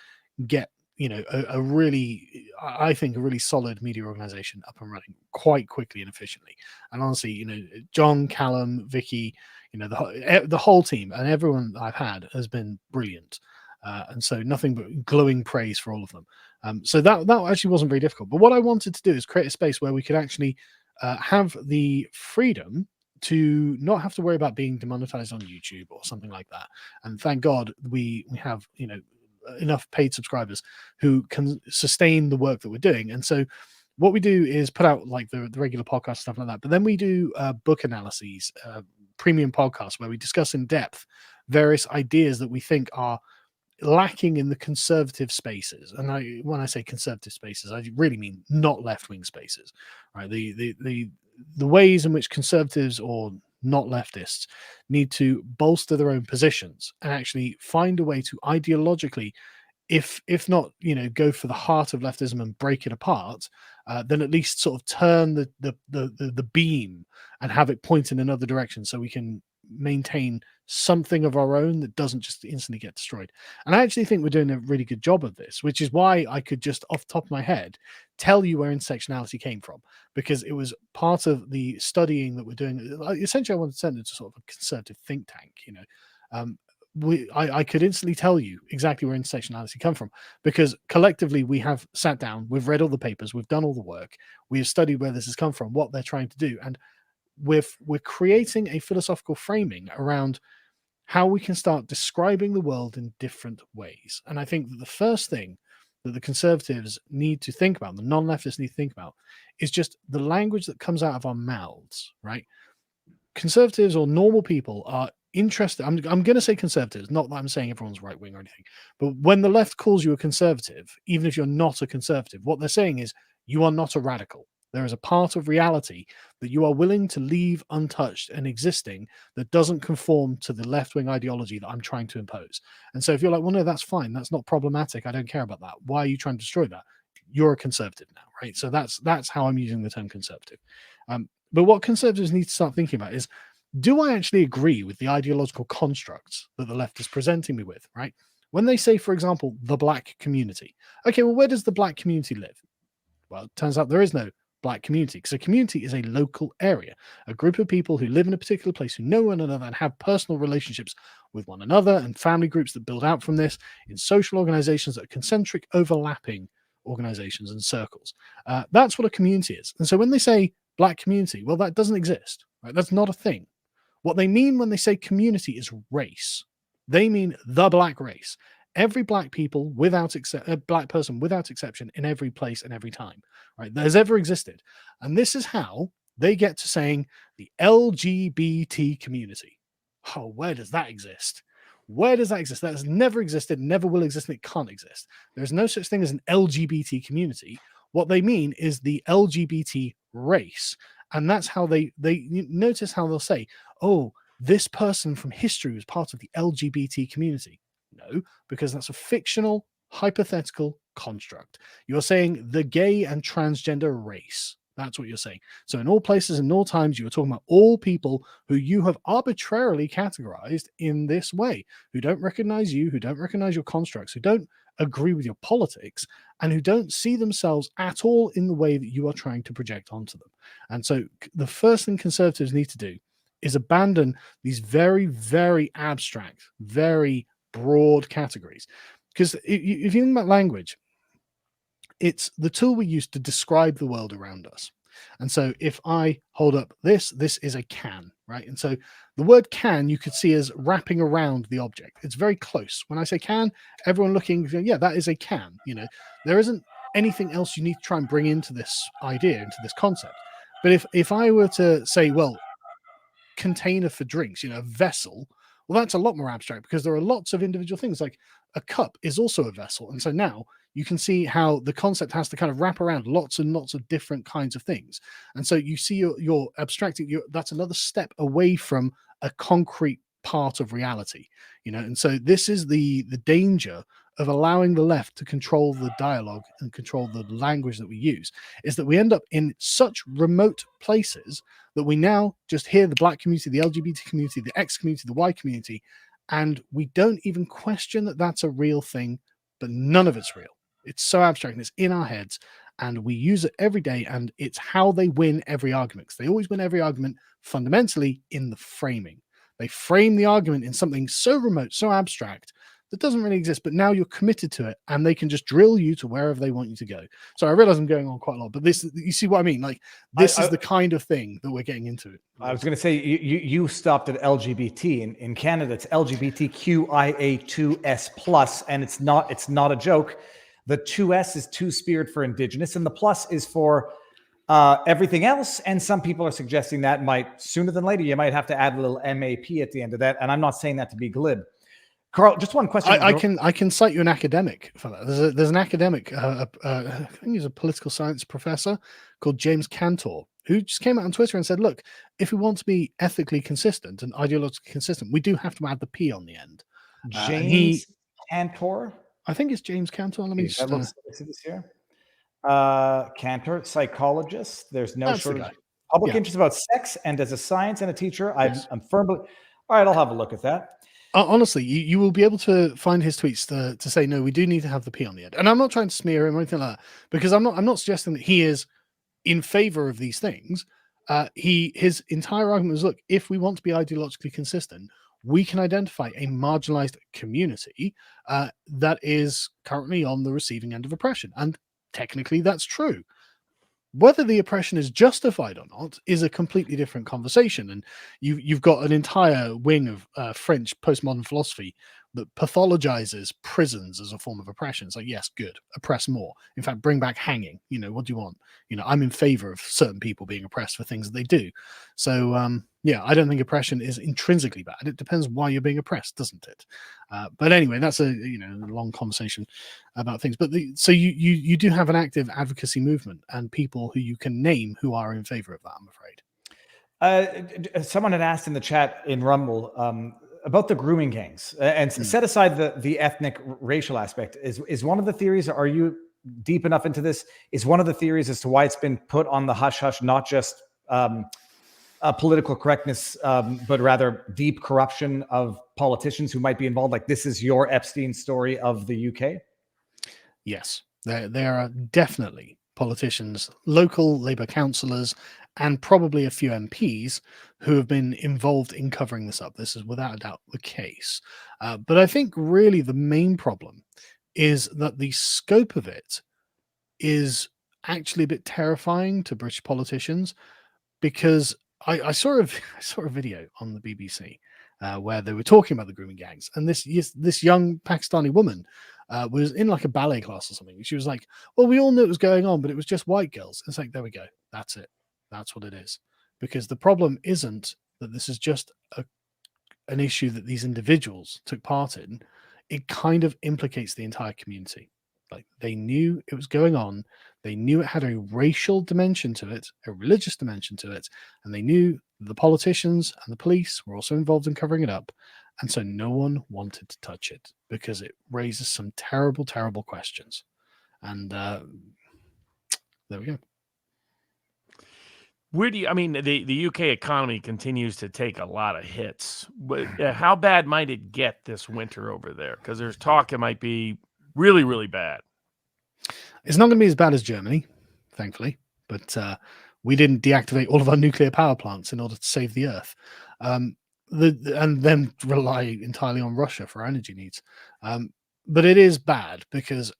get, a really solid media organization up and running quite quickly and efficiently. And honestly, John, Callum, Vicky, the whole team and everyone I've had has been brilliant. And so nothing but glowing praise for all of them. So that actually wasn't very difficult. But what I wanted to do is create a space where we could actually have the freedom to not have to worry about being demonetized on YouTube or something like that. And thank God we have, enough paid subscribers who can sustain the work that we're doing. And so what we do is put out like the regular podcast stuff like that. But then we do book analyses, premium podcasts where we discuss in depth various ideas that we think are lacking in the conservative spaces. And when I say conservative spaces, I really mean not left-wing spaces, right? The ways in which conservatives or not leftists need to bolster their own positions and actually find a way to ideologically, if not go for the heart of leftism and break it apart, then at least sort of turn the beam and have it point in another direction so we can maintain something of our own that doesn't just instantly get destroyed. And I actually think we're doing a really good job of this, which is why I could just off the top of my head tell you where intersectionality came from, because it was part of the studying that we're doing. Essentially, I wanted to send it to sort of a conservative think tank, I could instantly tell you exactly where intersectionality come from, because collectively we have sat down, we've read all the papers, we've done all the work, we have studied where this has come from, what they're trying to do, and we're creating a philosophical framing around how we can start describing the world in different ways. And I think that the first thing that the conservatives need to think about, the non-leftists need to think about, is just the language that comes out of our mouths, right? Conservatives or normal people are interested. I'm going to say conservatives, not that I'm saying everyone's right wing or anything, but when the left calls you a conservative, even if you're not a conservative, what they're saying is you are not a radical. There is a part of reality that you are willing to leave untouched and existing that doesn't conform to the left-wing ideology that I'm trying to impose. And so if you're like, well, no, that's fine, that's not problematic, I don't care about that, why are you trying to destroy that? You're a conservative now, right? So that's how I'm using the term conservative. But what conservatives need to start thinking about is, do I actually agree with the ideological constructs that the left is presenting me with, right? When they say, for example, the black community. Okay, well, where does the black community live? Well, it turns out there is no black community, because a community is a local area, a group of people who live in a particular place, who know one another and have personal relationships with one another, and family groups that build out from this in social organizations that are concentric, overlapping organizations and circles. That's what a community is. And so when they say black community, well, that doesn't exist, right? That's not a thing. What they mean when they say community is race. They mean the black race. Every black people without black person without exception in every place and every time, right? That has ever existed. And this is how they get to saying the LGBT community. Oh, where does that exist? Where does that exist? That has never existed, never will exist, and it can't exist. There's no such thing as an LGBT community. What they mean is the LGBT race. And that's how they notice how they'll say, oh, this person from history was part of the LGBT community. No, because that's a fictional, hypothetical construct. You're saying the gay and transgender race. That's what you're saying. So in all places and all times, you are talking about all people who you have arbitrarily categorized in this way, who don't recognize you, who don't recognize your constructs, who don't agree with your politics, and who don't see themselves at all in the way that you are trying to project onto them. And so the first thing conservatives need to do is abandon these very, very abstract, very broad categories. Because if you think about language, it's the tool we use to describe the world around us. And so if I hold up this is a can, right? And so the word can you could see as wrapping around the object. It's very close. When I say can, everyone looking, yeah, that is a can. You know, there isn't anything else you need to try and bring into this idea, into this concept. But if I were to say, well, container for drinks, you know, a vessel, well, that's a lot more abstract, because there are lots of individual things. Like a cup is also a vessel. And so now you can see how the concept has to kind of wrap around lots and lots of different kinds of things. And so you see you're abstracting, that's another step away from a concrete part of reality, you know. And so this is the danger of allowing the left to control the dialogue and control the language that we use, is that we end up in such remote places that we now just hear the black community, the LGBT community, the X community, the Y community, and we don't even question that that's a real thing, but none of it's real. It's so abstract and it's in our heads, and we use it every day, and it's how they win every argument. They always win every argument fundamentally in the framing. They frame the argument in something so remote, so abstract, that doesn't really exist, but now you're committed to it, and they can just drill you to wherever they want you to go. So I realize I'm going on quite a lot, but this, you see what I mean? Like, this is the kind of thing that we're getting into. I was going to say, you stopped at LGBT. In Canada, it's LGBTQIA2S+, and it's not a joke. The 2S is two-spirit for Indigenous, and the plus is for everything else. And some people are suggesting that might, sooner than later, you might have to add a little MAP at the end of that. And I'm not saying that to be glib. Carl, just one question. I can cite you an academic for that. There's an academic, I think he's a political science professor called James Cantor, who just came out on Twitter and said, look, if we want to be ethically consistent and ideologically consistent, we do have to add the P on the end. James Cantor? I think it's James Cantor. Let me just see this here. Cantor, psychologist. There's no shortage. Public interest about sex, and as a science and a teacher, I'm firmly... All right, I'll have a look at that. Honestly, you will be able to find his tweets to say, no, we do need to have the P on the end. And I'm not trying to smear him or anything like that, because I'm not suggesting that he is in favor of these things. His entire argument was, look, if we want to be ideologically consistent, we can identify a marginalized community that is currently on the receiving end of oppression. And technically that's true. Whether the oppression is justified or not is a completely different conversation. And you've got an entire wing of French postmodern philosophy that pathologizes prisons as a form of oppression. It's like, yes, good, oppress more. In fact, bring back hanging. What do you want? I'm in favor of certain people being oppressed for things that they do. So, yeah, I don't think oppression is intrinsically bad. It depends why you're being oppressed, doesn't it? But anyway, that's a long conversation about things. But so you do have an active advocacy movement and people who you can name who are in favor of that, I'm afraid. Someone had asked in the chat in Rumble about the grooming gangs, and set aside the ethnic racial aspect. Is one of the theories? Are you deep enough into this? Is one of the theories as to why it's been put on the hush hush, not just political correctness, but rather deep corruption of politicians who might be involved? Like, this is your Epstein story of the UK? Yes, there are definitely politicians, local Labour councillors, and probably a few MPs who have been involved in covering this up. This is without a doubt the case. But I think really the main problem is that the scope of it is actually a bit terrifying to British politicians, because I saw a video on the BBC where they were talking about the grooming gangs, and this young Pakistani woman was in like a ballet class or something. And she was like, well, we all knew it was going on, but it was just white girls. It's like, there we go. That's it. That's what it is. Because the problem isn't that this is just an issue that these individuals took part in. It kind of implicates the entire community. Like, they knew it was going on. They knew it had a racial dimension to it, a religious dimension to it, and they knew the politicians and the police were also involved in covering it up. And so no one wanted to touch it because it raises some terrible, terrible questions. And there we go. Where do you, I mean, the UK economy continues to take a lot of hits. How bad might it get this winter over there? Because there's talk it might be really, really bad. It's not going to be as bad as Germany, thankfully, but we didn't deactivate all of our nuclear power plants in order to save the Earth, and then rely entirely on Russia for our energy needs. But it is bad because,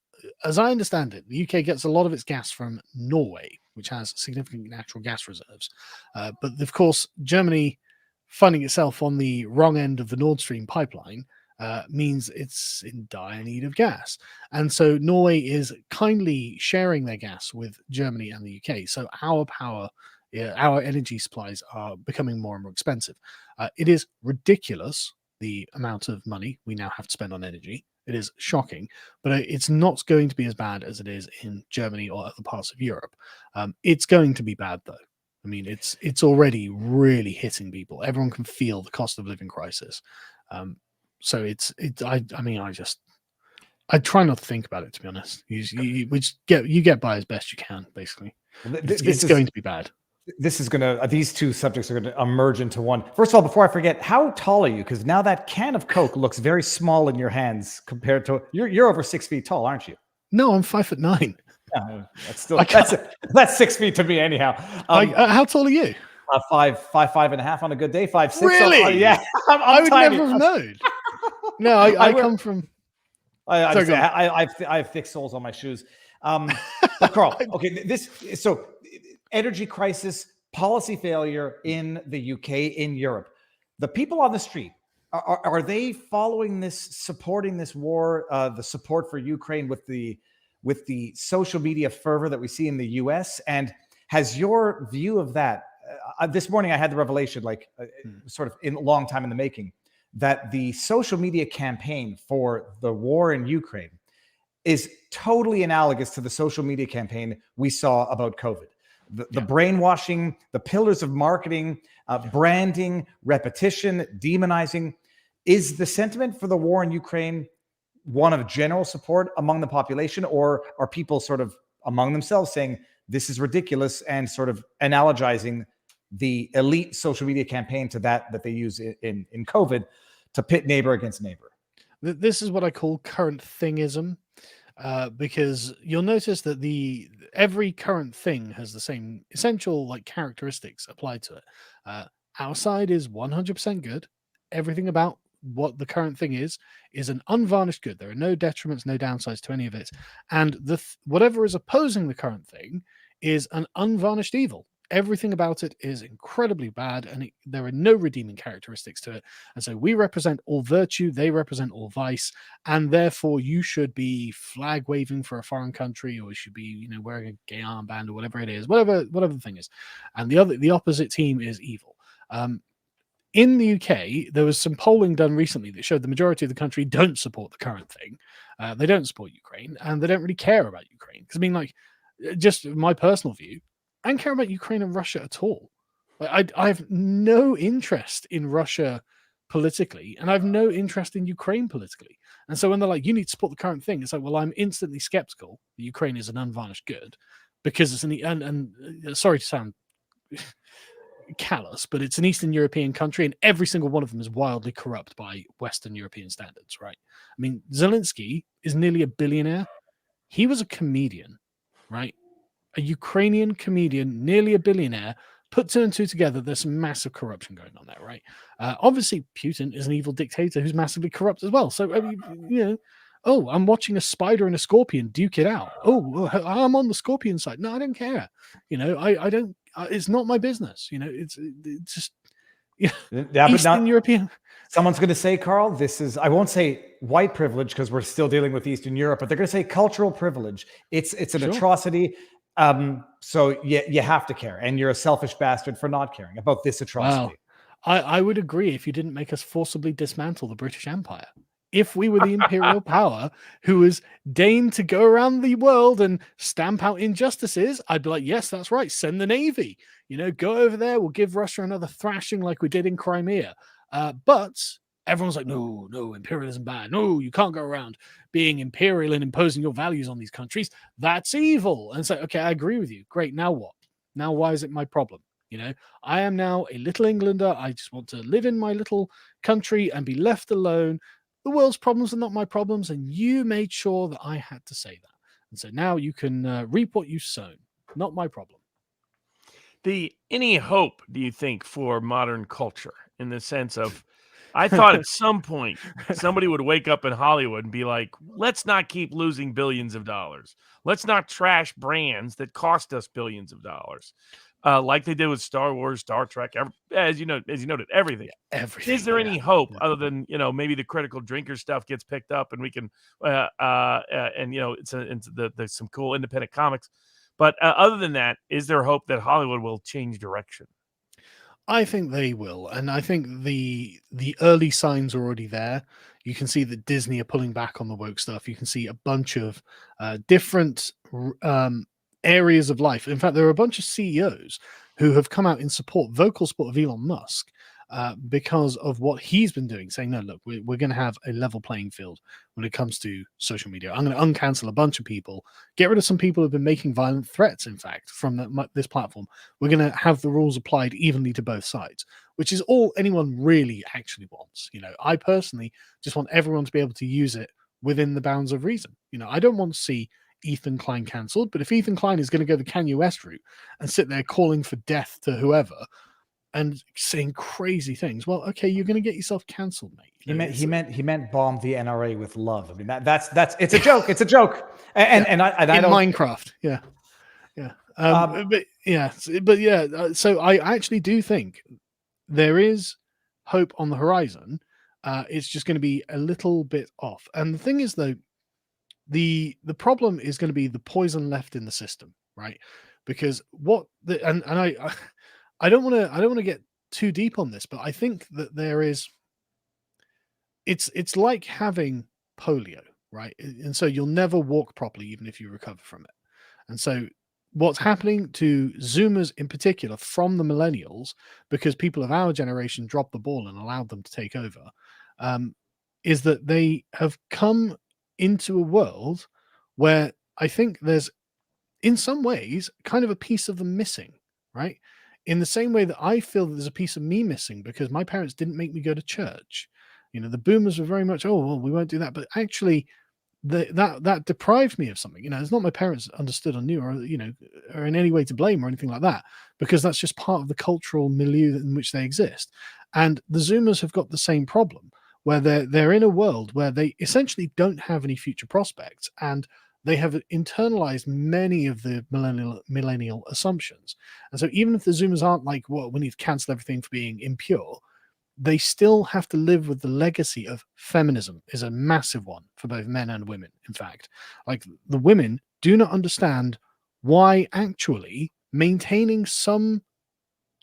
as I understand it, the UK gets a lot of its gas from Norway, which has significant natural gas reserves. But of course, Germany finding itself on the wrong end of the Nord Stream pipeline means it's in dire need of gas. And so Norway is kindly sharing their gas with Germany and the UK. So our energy supplies are becoming more and more expensive. It is ridiculous, the amount of money we now have to spend on energy. It is shocking, but it's not going to be as bad as it is in Germany or other parts of Europe. It's going to be bad, though. I mean, it's already really hitting people. Everyone can feel the cost of living crisis. So I try not to think about it, to be honest. You get by as best you can, basically. It's going to be bad. These two subjects are going to emerge into one. First of all, before I forget, how tall are you? Because now that can of Coke looks very small in your hands compared to you're over 6 feet tall, aren't you? No, I'm 5'9". Yeah, that's 6 feet to me anyhow. How tall are you? 5'5.5" on a good day. 5'6". Really? So, yeah, I would never have known. No, I come from. I have thick soles on my shoes. But Carl, okay, so energy crisis, policy failure in the UK, in Europe. The people on the street, are they following this, supporting this war, the support for Ukraine with the social media fervor that we see in the US? And has your view of that, this morning I had the revelation, sort of in a long time in the making, that the social media campaign for the war in Ukraine is totally analogous to the social media campaign we saw about COVID. The brainwashing, the pillars of marketing, branding, repetition, demonizing. Is the sentiment for the war in Ukraine one of general support among the population, or are people sort of among themselves saying this is ridiculous and sort of analogizing the elite social media campaign to that they use in COVID to pit neighbor against neighbor? This is what I call current thingism. Because you'll notice that every current thing has the same essential characteristics applied to it. Our side is 100% good. everything about what the current thing is an unvarnished good. There are no detriments, no downsides to any of it. And whatever is opposing the current thing is an unvarnished evil. Everything about it is incredibly bad, and there are no redeeming characteristics to it. And so we represent all virtue, they represent all vice, and therefore you should be flag waving for a foreign country, or you should be, wearing a gay armband or whatever it is, whatever the thing is. And the opposite team is evil. In the UK, there was some polling done recently that showed the majority of the country don't support the current thing. They don't support Ukraine, and they don't really care about Ukraine. Because just my personal view, I don't care about Ukraine and Russia at all. I have no interest in Russia politically, and I have no interest in Ukraine politically. And so when they're like, you need to support the current thing, it's like, well, I'm instantly skeptical that Ukraine is an unvarnished good because it's sorry to sound callous, but it's an Eastern European country, and every single one of them is wildly corrupt by Western European standards, right? I mean, Zelensky is nearly a billionaire. He was a comedian, right? A Ukrainian comedian, nearly a billionaire. Put two and two together, there's some massive corruption going on there, right? Obviously, Putin is an evil dictator who's massively corrupt as well. So, I'm watching a spider and a scorpion duke it out. Oh, I'm on the scorpion side. No, I don't care. I don't. It's not my business. It's just Eastern European. Someone's going to say, Carl, this is, I won't say white privilege because we're still dealing with Eastern Europe, but they're going to say cultural privilege. It's an atrocity. So you have to care, and you're a selfish bastard for not caring about this atrocity. Wow. I would agree if you didn't make us forcibly dismantle the British Empire. If we were the imperial power who was deigned to go around the world and stamp out injustices, I'd be like, yes, that's right. Send the Navy, go over there. We'll give Russia another thrashing like we did in Crimea. But everyone's like, no, imperialism bad. No, you can't go around being imperial and imposing your values on these countries. That's evil. And so, okay, I agree with you. Great. Now what? Now, why is it my problem? I am now a little Englander. I just want to live in my little country and be left alone. The world's problems are not my problems. And you made sure that I had to say that. And so now you can reap what you've sown. Not my problem. Any hope, do you think, for modern culture in the sense of, I thought at some point somebody would wake up in Hollywood and be like, let's not keep losing billions of dollars. Let's not trash brands that cost us billions of dollars. Like they did with Star Wars, Star Trek, as you noted, everything. Yeah, everything. Is there any hope other than, maybe the critical drinker stuff gets picked up and we can, there's some cool independent comics. But other than that, is there hope that Hollywood will change direction? I think they will, and I think the early signs are already there. You can see that Disney are pulling back on the woke stuff. You can see a bunch of different areas of life. In fact, there are a bunch of CEOs who have come out in vocal support of Elon Musk because of what he's been doing, saying, no, look, we're going to have a level playing field when it comes to social media. I'm going to uncancel a bunch of people, get rid of some people who've been making violent threats, in fact, from this platform. We're going to have the rules applied evenly to both sides, which is all anyone really actually wants. I personally just want everyone to be able to use it within the bounds of reason. I don't want to see Ethan Klein cancelled, but if Ethan Klein is going to go the Kanye West route and sit there calling for death to whoever and saying crazy things, well, okay, you're going to get yourself cancelled, mate. He meant bomb the NRA with love. I mean, that's it's a joke. It's a joke. And I don't Minecraft, yeah. So I actually do think there is hope on the horizon. It's just going to be a little bit off. And the thing is, though, the problem is going to be the poison left in the system, right? Because I don't want to get too deep on this, but I think that there is. It's like having polio, right? And so you'll never walk properly, even if you recover from it. And so what's happening to Zoomers in particular from the millennials, because people of our generation dropped the ball and allowed them to take over, is that they have come into a world where I think there's, in some ways, kind of a piece of them missing, right? In the same way that I feel that there's a piece of me missing because my parents didn't make me go to church. The boomers were very much, oh, well, we won't do that. But actually, that deprived me of something. It's not my parents understood or knew, or or in any way to blame or anything like that, because that's just part of the cultural milieu in which they exist. And the Zoomers have got the same problem, where they're in a world where they essentially don't have any future prospects, and they have internalized many of the millennial assumptions. And so even if the Zoomers aren't like, well, we need to cancel everything for being impure, they still have to live with the legacy of feminism is a massive one for both men and women. In fact, like, the women do not understand why actually maintaining some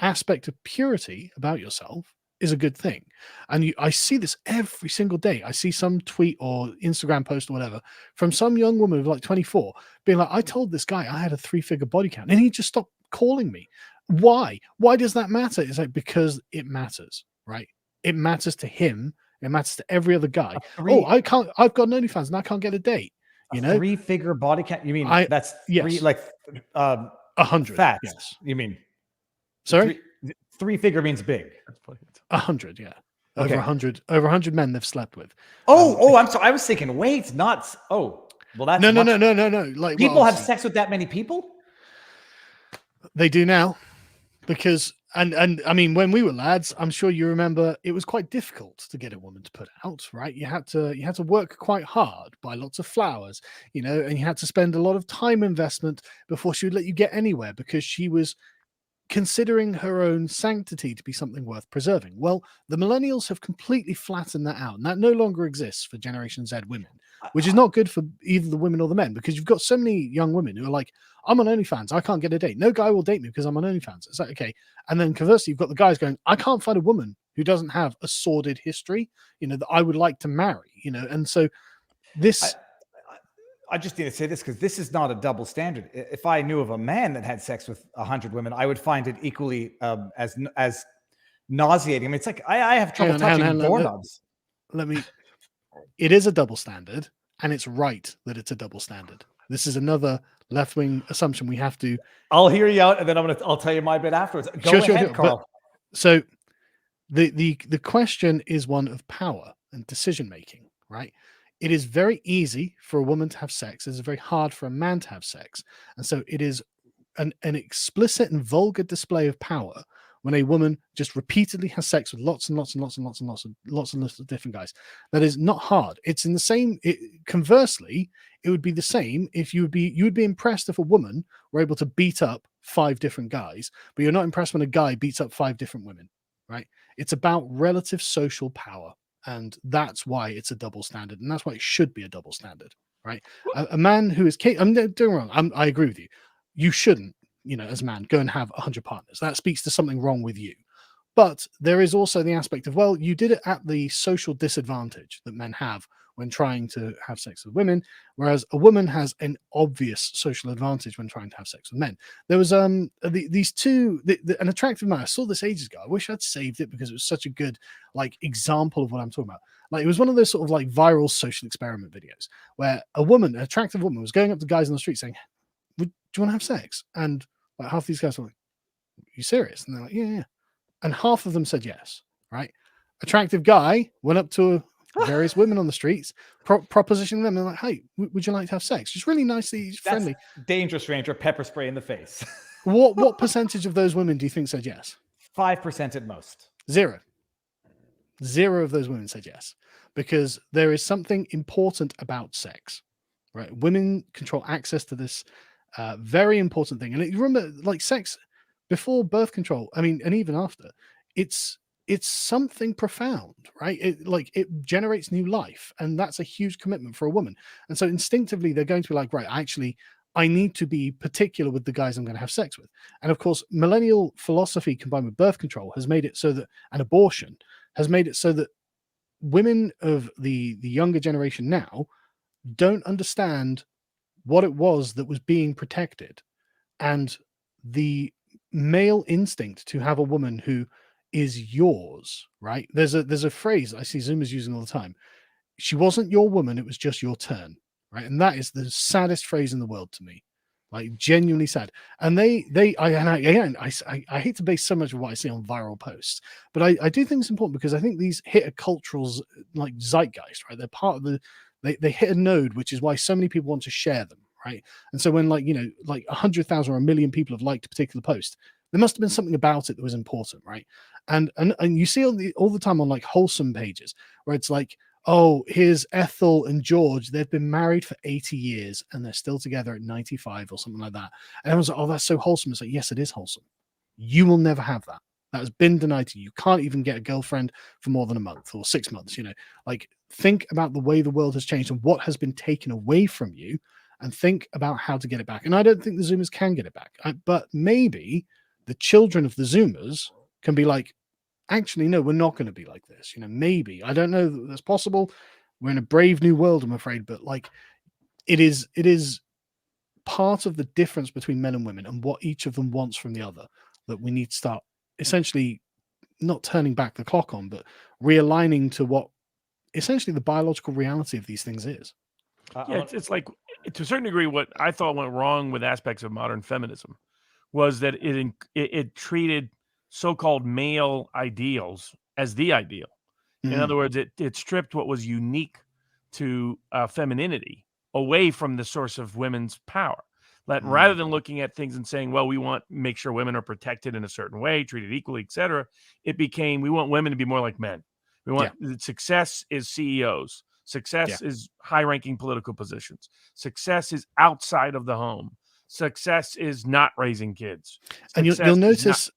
aspect of purity about yourself is a good thing. And I see this every single day. I see some tweet or Instagram post or whatever from some young woman of like 24 being like, I told this guy I had a 3-figure body count and he just stopped calling me. Why does that matter? It's like, because it matters, right? It matters to him. It matters to every other guy. I've got an OnlyFans and I can't get a a 3-figure body count. You mean that's yes. 100 fat? Yes. You mean, sorry? 3-figure means big. 100, yeah. Okay. Over 100 men they've slept with. I'm sorry. I was thinking weight, not. Oh, well, that's no. Like, people have sex with that many people. They do now, because and I mean, when we were lads, I'm sure you remember, it was quite difficult to get a woman to put out, right? You had to work quite hard, buy lots of flowers, and you had to spend a lot of time investment before she would let you get anywhere, because she was considering her own sanctity to be something worth preserving. Well, the millennials have completely flattened that out, and that no longer exists for Generation Z women, which is not good for either the women or the men, because you've got so many young women who are like, I'm on OnlyFans, I can't get a date. No guy will date me because I'm on OnlyFans. It's like, okay. And then conversely, you've got the guys going, I can't find a woman who doesn't have a sordid history, that I would like to marry, and so this... I just need to say this, because this is not a double standard. If I knew of a man that had sex with 100 women, I would find it equally as nauseating. I mean, it's like I have trouble touching doorknobs. It is a double standard, and it's right that it's a double standard. This is another left-wing assumption we have to... I'll hear you out, and then I'll tell you my bit afterwards. Go ahead, Carl. So the question is one of power and decision-making, right? It is very easy for a woman to have sex. It's very hard for a man to have sex. And so it is an explicit and vulgar display of power when a woman just repeatedly has sex with lots and lots of different guys. That is not hard. It's in the same... conversely, it would be the same if you would be impressed if a woman were able to beat up 5 different guys, but you're not impressed when a guy beats up 5 different women, right? It's about relative social power. And that's why it's a double standard, and that's why it should be a double standard, right? A man who is I'm doing wrong. I agree with you. You shouldn't, as a man, go and have 100 partners. That speaks to something wrong with you. But there is also the aspect of, well, you did it at the social disadvantage that men have when trying to have sex with women, whereas a woman has an obvious social advantage when trying to have sex with men. There was these two, an attractive man. I saw this ages ago. I wish I'd saved it because it was such a good example of what I'm talking about. Like, it was one of those sort of viral social experiment videos where an attractive woman, was going up to guys on the street saying, do you want to have sex? And half these guys were like, are you serious? And they're like, yeah. And half of them said yes, right? Attractive guy went up to various women on the streets, propositioning them, and like, hey, would you like to have sex? Just really nicely, friendly. Dangerous Ranger, pepper spray in the face. What percentage of those women do you think said yes? 5% at most. 0 of those women said yes, because there is something important about sex, right? Women control access to this very important thing. And you remember, sex before birth control, I mean, and even after, it's something profound, right? It generates new life, and that's a huge commitment for a woman. And so instinctively, they're going to be like, right, actually, I need to be particular with the guys I'm going to have sex with. And of course, millennial philosophy combined with birth control has made it so that, and abortion has made it so that women of the younger generation now don't understand what it was that was being protected, and the male instinct to have a woman who is yours, right? There's a phrase I see Zoomers using all the time. She wasn't your woman, it was just your turn, right? And that is the saddest phrase in the world to me, genuinely sad. And I hate to base so much of what I see on viral posts, but I do think it's important because I think these hit a cultural zeitgeist, right? They're part of They hit a node, which is why so many people want to share them, right? And so when, like, you know, like 100,000 or 1 million people have liked a particular post, there must have been something about it that was important, right? And you see all the time on like wholesome pages where it's like, oh, here's Ethel and George. They've been married for 80 years and they're still together at 95 or something like that. And everyone's like, oh, that's so wholesome. It's like, yes, it is wholesome. You will never have that. That has been denied to you. You can't even get a girlfriend for more than a month or 6 months. You know, like, think about the way the world has changed and what has been taken away from you, and think about how to get it back. And I don't think the Zoomers can get it back, but maybe the children of the Zoomers can be like, actually, no, we're not going to be like this. You know, maybe, I don't know that that's possible. We're in a brave new world, I'm afraid, but like, it is part of the difference between men and women and what each of them wants from the other that we need to start essentially not turning back the clock on, but realigning to what essentially the biological reality of these things is. Yeah, it's like, to a certain degree, what I thought went wrong with aspects of modern feminism was that it treated so-called male ideals as the ideal. In other words, it stripped what was unique to femininity away from the source of women's power. That rather than looking at things and saying, well, we make sure women are protected in a certain way, treated equally, etc., it became, we want women to be more like men. We want success is CEOs. Success is high-ranking political positions. Success is outside of the home. Success is not raising kids. And you'll notice,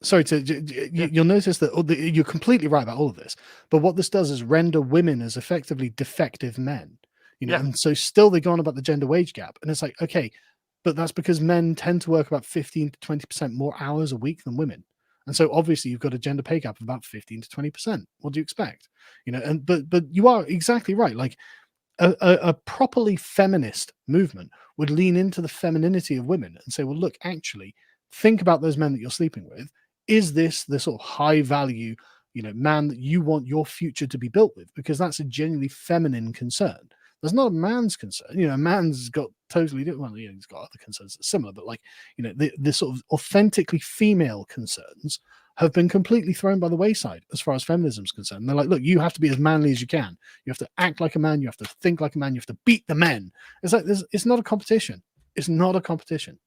you'll notice that you're completely right about all of this. But what this does is render women as effectively defective men. You know, and so still they go on about the gender wage gap, and it's like, okay, but that's because men tend to work about 15 to 20% more hours a week than women. And so obviously you've got a gender pay gap of about 15 to 20%. What do you expect? You know, and but you are exactly right. Like a properly feminist movement would lean into the femininity of women and say, well, look, actually, think about those men that you're sleeping with. Is this the sort of high value, you know, man that you want your future to be built with? Because that's a genuinely feminine concern. That's not a man's concern. You know, a man's got totally different. Well, you know, he's got other concerns that are similar, but like, you know, the sort of authentically female concerns have been completely thrown by the wayside as far as feminism is concerned. And they're like, look, you have to be as manly as you can. You have to act like a man. You have to think like a man. You have to beat the men. It's like, it's not a competition. It's not a competition.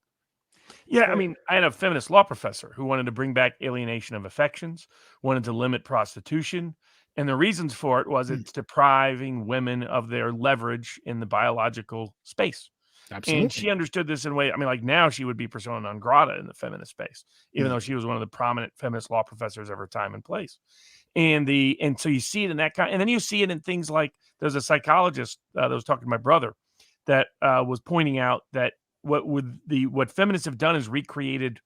Yeah, I mean, I had a feminist law professor who wanted to bring back alienation of affections, wanted to limit prostitution. And the reasons for it was it's depriving women of their leverage in the biological space. Absolutely. And she understood this in a way. I mean, like, now she would be persona non grata in the feminist space, even though she was one of the prominent feminist law professors of her time and place. And so you see it in that kind, and then you see it in things like, there's a psychologist that was talking to my brother that was pointing out that what feminists have done is recreated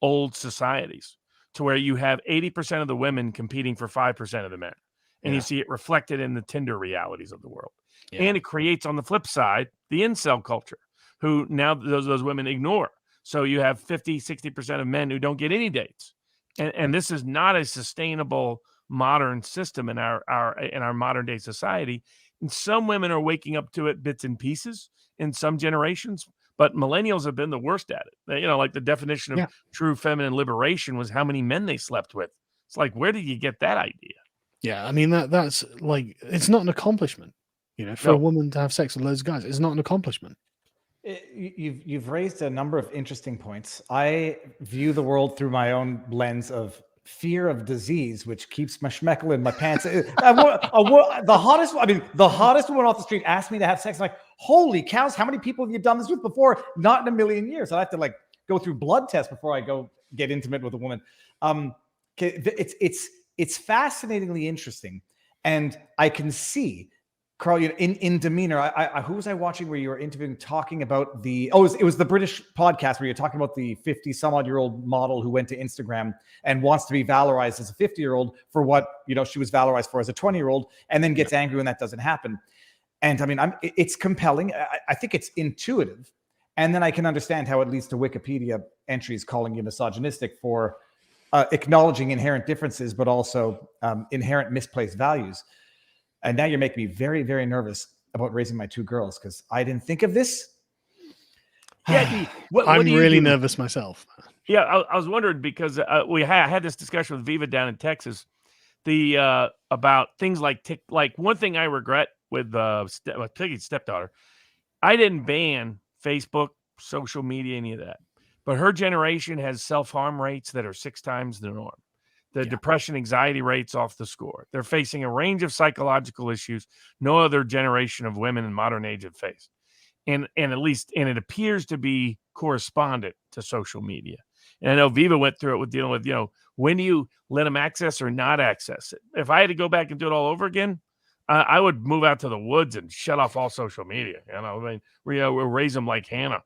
old societies to where you have 80% of the women competing for 5% of the men. And you see it reflected in the Tinder realities of the world. And it creates, on the flip side, the incel culture, who now those women ignore. So you have 50-60% of men who don't get any dates. And this is not a sustainable modern system in our modern day society. And some women are waking up to it bits and pieces in some generations, but millennials have been the worst at it. You know, like, the definition of true feminine liberation was how many men they slept with. It's like, where did you get that idea? Yeah, I mean, that's like, it's not an accomplishment, you know, for a woman to have sex with loads of guys. It's not an accomplishment. You've raised a number of interesting points. I view the world through my own lens of fear of disease, which keeps my schmeckle in my pants. The hottest woman off the street asked me to have sex. I'm like, holy cows, how many people have you done this with before? Not in a million years. I have to like go through blood tests before I go get intimate with a woman. It's fascinatingly interesting, and I can see, Carl, in demeanor. Who was I watching where you were interviewing, talking about it was the British podcast where you're talking about the 50-some-odd-year-old model who went to Instagram and wants to be valorized as a 50-year-old for what, you know, she was valorized for as a 20-year-old, and then gets angry when that doesn't happen. And I mean, it's compelling. I think it's intuitive, and then I can understand how it leads to Wikipedia entries calling you misogynistic for acknowledging inherent differences, but also inherent misplaced values. And now you're making me very, very nervous about raising my two girls, because I didn't think of this. Yeah, I'm really nervous myself. Yeah, I was wondering, because I had this discussion with Viva down in Texas, about things like one thing I regret with Piggy's stepdaughter. I didn't ban Facebook, social media, any of that. But her generation has self-harm rates that are 6 times the norm. The depression, anxiety rates off the score. They're facing a range of psychological issues no other generation of women in modern age have faced. And it appears to be correspondent to social media. And I know Viva went through it with dealing with, when do you let them access or not access it? If I had to go back and do it all over again, I would move out to the woods and shut off all social media. We'll raise them like Hannah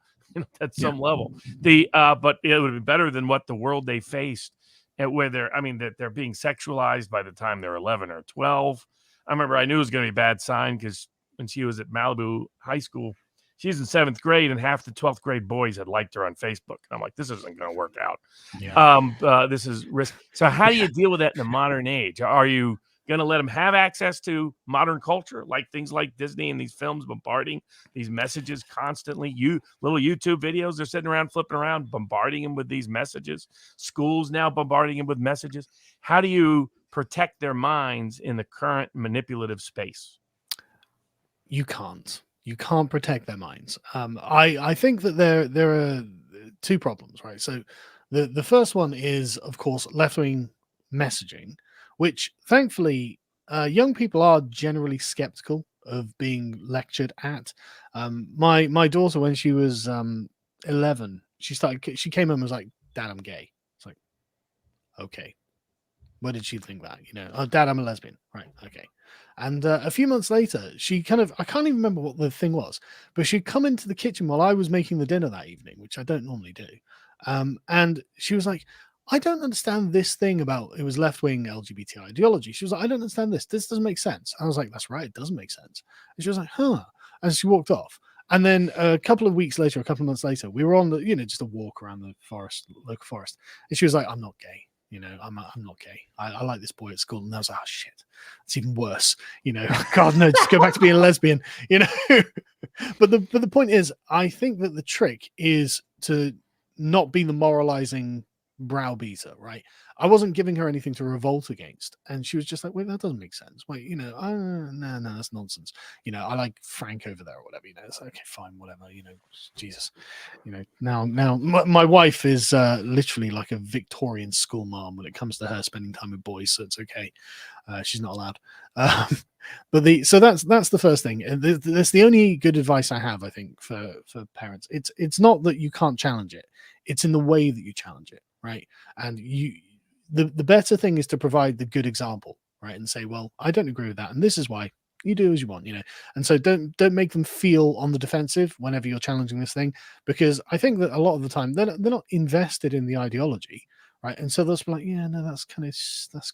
at some level. But it would be better than what the world they faced, where they're being sexualized by the time they're 11 or 12. I remember I knew it was going to be a bad sign because when she was at Malibu High School, she was in 7th grade, and half the 12th grade boys had liked her on Facebook. And I'm like, this isn't going to work out. Yeah. This is risk. So how do you deal with that in the modern age? Are you going to let them have access to modern culture, like things like Disney and these films bombarding these messages constantly? Little YouTube videos, they're sitting around, flipping around, bombarding them with these messages. Schools now bombarding them with messages. How do you protect their minds in the current manipulative space? You can't protect their minds. I think that there are 2 problems, right? So the first one is, of course, left-wing messaging, which thankfully young people are generally skeptical of being lectured at. My daughter, when she was 11, she came home and was like, "Dad, I'm gay." It's like, okay. Where did she think that? Oh, Dad, I'm a lesbian. Right. Okay. And a few months later, I can't even remember what the thing was, but she'd come into the kitchen while I was making the dinner that evening, which I don't normally do. And she was like, I don't understand this thing about, it was left-wing LGBT ideology. She was like, I don't understand this. This doesn't make sense. I was like, that's right. It doesn't make sense. And she was like, huh. And she walked off. And then a couple of months later, we were on just a walk around the local forest. And she was like, I'm not gay. I'm not gay. I like this boy at school. And I was like, oh shit, it's even worse. God, no, just go back to being a lesbian, But the point is, I think that the trick is to not be the moralizing browbeater, right? I wasn't giving her anything to revolt against, and she was just like, wait, that doesn't make sense. Wait, no, that's nonsense. I like Frank over there or whatever. It's okay, fine, whatever. Jesus. Now my wife is literally like a Victorian school mom when it comes to her spending time with boys, so it's okay. She's not allowed. So that's the first thing. And that's the only good advice I have, I think, for parents. It's not that you can't challenge it; it's in the way that you challenge it, right? And the better thing is to provide the good example, right? And say, well, I don't agree with that, and this is why. You do as you want, And so don't make them feel on the defensive whenever you're challenging this thing, because I think that a lot of the time they're not invested in the ideology, right? And so they'll be like, yeah, no, that's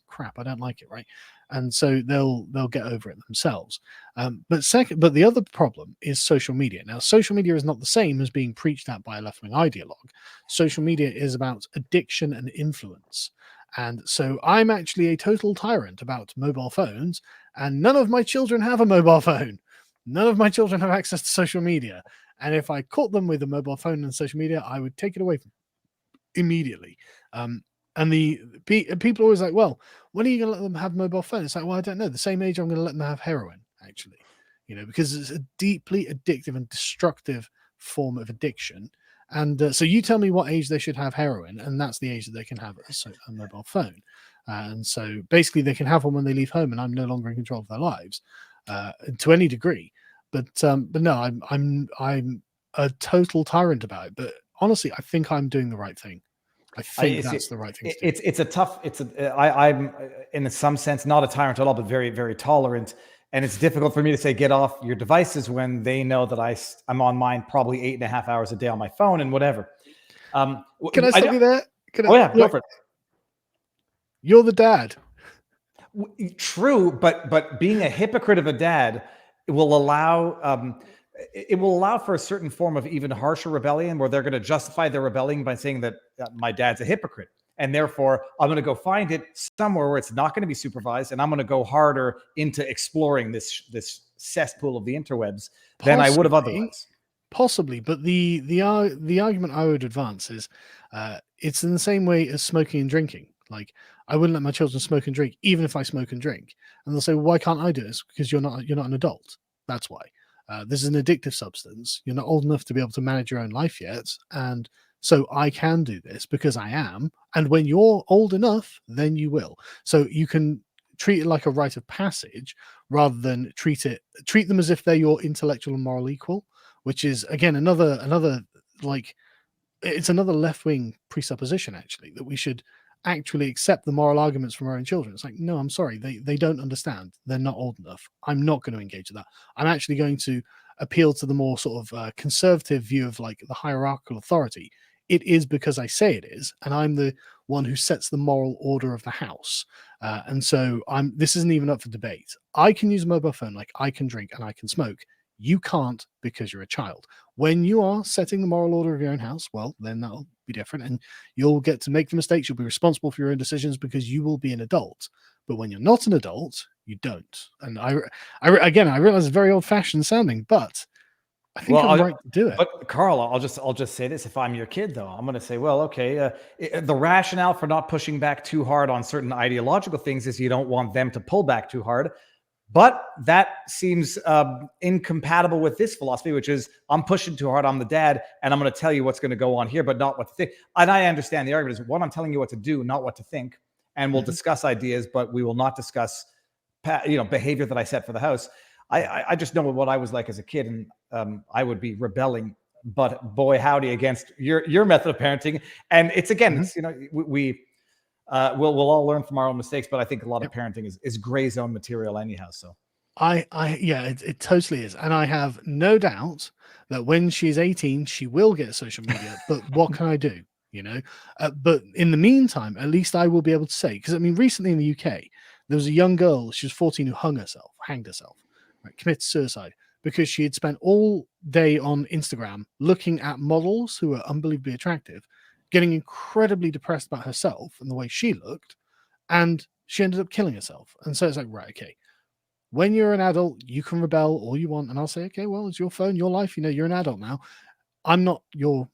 crap. I don't like it, right? And so they'll get over it themselves. But the other problem is social media. Now, social media is not the same as being preached at by a left-wing ideologue. Social media is about addiction and influence. And so I'm actually a total tyrant about mobile phones, and none of my children have a mobile phone. None of my children have access to social media. And if I caught them with a mobile phone and social media, I would take it away from them immediately. And the people are always like, well, when are you going to let them have mobile phones? It's like, well, I don't know. The same age I'm going to let them have heroin, actually, because it's a deeply addictive and destructive form of addiction. And so you tell me what age they should have heroin, and that's the age that they can have a mobile phone. And so basically they can have one when they leave home, and I'm no longer in control of their lives to any degree. But no, I'm a total tyrant about it. But honestly, I think I'm doing the right thing. I think that's the right thing to do. I'm in some sense not a tyrant at all, but very, very tolerant. And it's difficult for me to say, get off your devices when they know that I'm on mine probably 8.5 hours a day on my phone and whatever. Can I stop you there? Go for it. You're the dad. True, but being a hypocrite of a dad, it will allow for a certain form of even harsher rebellion, where they're going to justify their rebelling by saying that my dad's a hypocrite. And therefore, I'm going to go find it somewhere where it's not going to be supervised, and I'm going to go harder into exploring this cesspool of the interwebs than I would have otherwise. Possibly, but the argument I would advance is it's in the same way as smoking and drinking. Like, I wouldn't let my children smoke and drink, even if I smoke and drink. And they'll say, well, why can't I do this? Because you're not an adult. That's why. This is an addictive substance. You're not old enough to be able to manage your own life yet. And so I can do this because I am. And when you're old enough, then you will. So you can treat it like a rite of passage rather than treat them as if they're your intellectual and moral equal, which is, again, another like, it's another left-wing presupposition, actually, that we should actually accept the moral arguments from our own children. It's like, no, I'm sorry, they don't understand. They're not old enough. I'm not going to engage with that. I'm actually going to appeal to the more sort of conservative view of like the hierarchical authority. It is because I say it is, and I'm the one who sets the moral order of the house. And so this isn't even up for debate. I can use a mobile phone, like I can drink and I can smoke. You can't because you're a child. When you are setting the moral order of your own house, well, then that'll be different, and you'll get to make the mistakes. You'll be responsible for your own decisions because you will be an adult. But when you're not an adult, you don't. And I realize it's very old-fashioned sounding, but I think I'm right to do it. But Carl, I'll just say this: if I'm your kid, though, I'm going to say, well, okay, the rationale for not pushing back too hard on certain ideological things is you don't want them to pull back too hard. But that seems incompatible with this philosophy, which is I'm pushing too hard. I'm the dad, and I'm going to tell you what's going to go on here, but not what to think. And I understand the argument is, one, I'm telling you what to do, not what to think. And we'll discuss ideas, but we will not discuss, behavior that I set for the house. I just know what I was like as a kid, and I would be rebelling. But boy, howdy, against your method of parenting. And it's again, it's, we'll all learn from our own mistakes, but I think a lot of parenting is gray zone material anyhow. So it totally is. And I have no doubt that when she's 18, she will get social media, but what can I do? But in the meantime, at least I will be able to say, because I mean, recently in the UK, there was a young girl, she was 14, who hanged herself, right, committed suicide because she had spent all day on Instagram looking at models who were unbelievably attractive, getting incredibly depressed about herself and the way she looked, and she ended up killing herself. And so it's like, right, okay, when you're an adult, you can rebel all you want, and I'll say, okay, well, it's your phone, your life, you're an adult now. I'm not your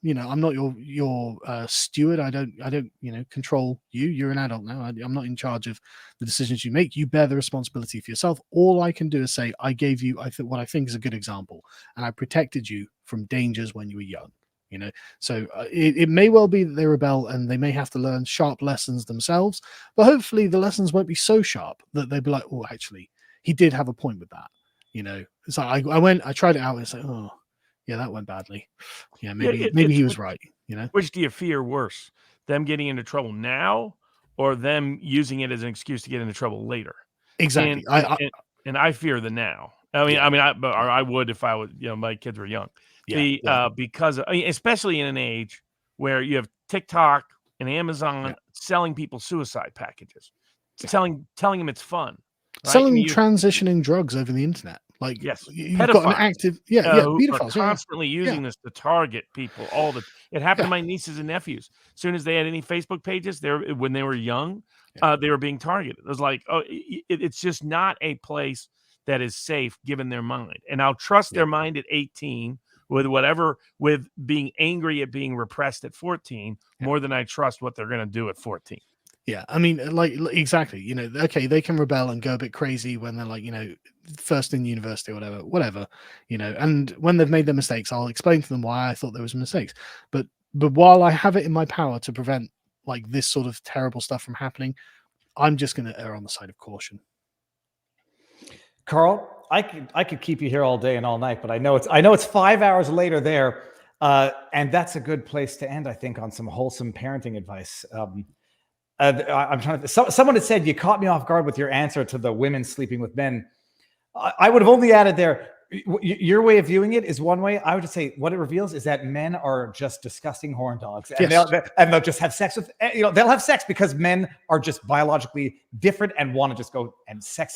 steward. I don't control you. You're an adult now. I'm not in charge of the decisions you make. You bear the responsibility for yourself. All I can do is say, I gave you, what I think is a good example, and I protected you from dangers when you were young. So it may well be that they rebel and they may have to learn sharp lessons themselves, but hopefully the lessons won't be so sharp that they'll be like, oh, actually, he did have a point with that. So I tried it out and it's like, oh, yeah, that went badly. Yeah, maybe he was right. Which do you fear worse? Them getting into trouble now, or them using it as an excuse to get into trouble later? Exactly. And I fear the now. I would if I was, my kids were young. Because especially in an age where you have TikTok and Amazon selling people suicide packages, telling them it's fun, right? Selling transitioning drugs over the internet. Like, yes, you've got an active, pedophiles constantly using this to target people. It happened to my nieces and nephews. As soon as they had any Facebook pages, when they were young, they were being targeted. It was like, it's just not a place that is safe given their mind. And I'll trust their mind at 18 with being angry at being repressed at 14 more than I trust what they're going to do at 14. Yeah, I mean, like exactly. Okay, they can rebel and go a bit crazy when they're like, first in university or whatever. And when they've made their mistakes, I'll explain to them why I thought there was mistakes. But while I have it in my power to prevent like this sort of terrible stuff from happening, I'm just going to err on the side of caution. Carl, I could keep you here all day and all night, but I know it's 5 hours later there, and that's a good place to end. I think on some wholesome parenting advice. I'm trying to. Someone had said you caught me off guard with your answer to the women sleeping with men. I would have only added there. Your way of viewing it is one way. I would just say what it reveals is that men are just disgusting horn dogs, and they'll just have sex with. They'll have sex because men are just biologically different and want to just go and sex.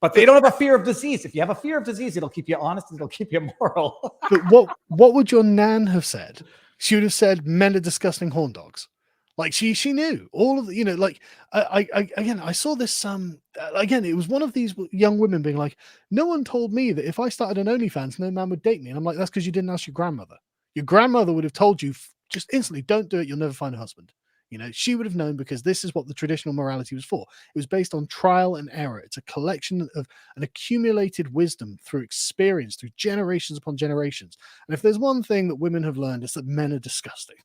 But they don't have a fear of disease. If you have a fear of disease, it'll keep you honest and it'll keep you moral. But what would your nan have said? She would have said men are disgusting horn dogs. Like she knew all of the, like I saw this again, it was one of these young women being like, no one told me that if I started an OnlyFans, no man would date me. And I'm like, that's because you didn't ask your grandmother. Your grandmother would have told you just instantly, don't do it. You'll never find a husband. You know, she would have known because this is what the traditional morality was for. It was based on trial and error. It's a collection of an accumulated wisdom through experience, through generations upon generations. And if there's one thing that women have learned, it's that men are disgusting.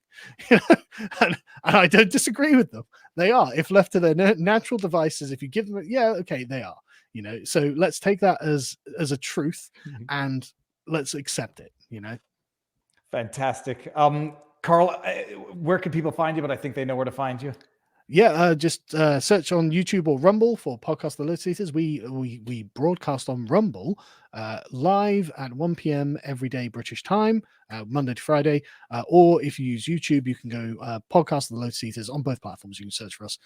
You know? And I don't disagree with them. They are. If left to their natural devices, if you give them, yeah, okay, they are. You know, so let's take that as a truth and let's accept it. You know, fantastic. Carl, where can people find you? But I think they know where to find you. Yeah, just search on YouTube or Rumble for Podcast The Lotus Eaters. We broadcast on Rumble live at 1 p.m. every day British time, Monday to Friday. Or if you use YouTube, you can go Podcast The Lotus Eaters on both platforms. You can search for us.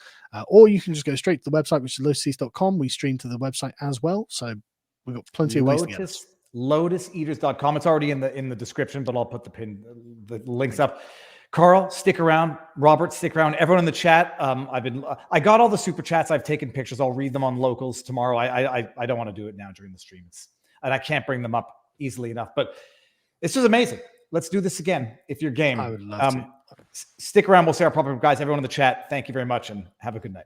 Or you can just go straight to the website, which is lotuseaters.com. We stream to the website as well. So we've got plenty of ways to get us. LotusEaters.com. It's already in the description, but I'll put the links up. Carl, stick around. Robert, stick around. Everyone in the chat. I got all the super chats. I've taken pictures. I'll read them on Locals tomorrow. I don't want to do it now during the stream. And I can't bring them up easily enough. But this was amazing. Let's do this again if you're game. I would love to. Stick around. We'll say our proper guys. Everyone in the chat. Thank you very much, and have a good night.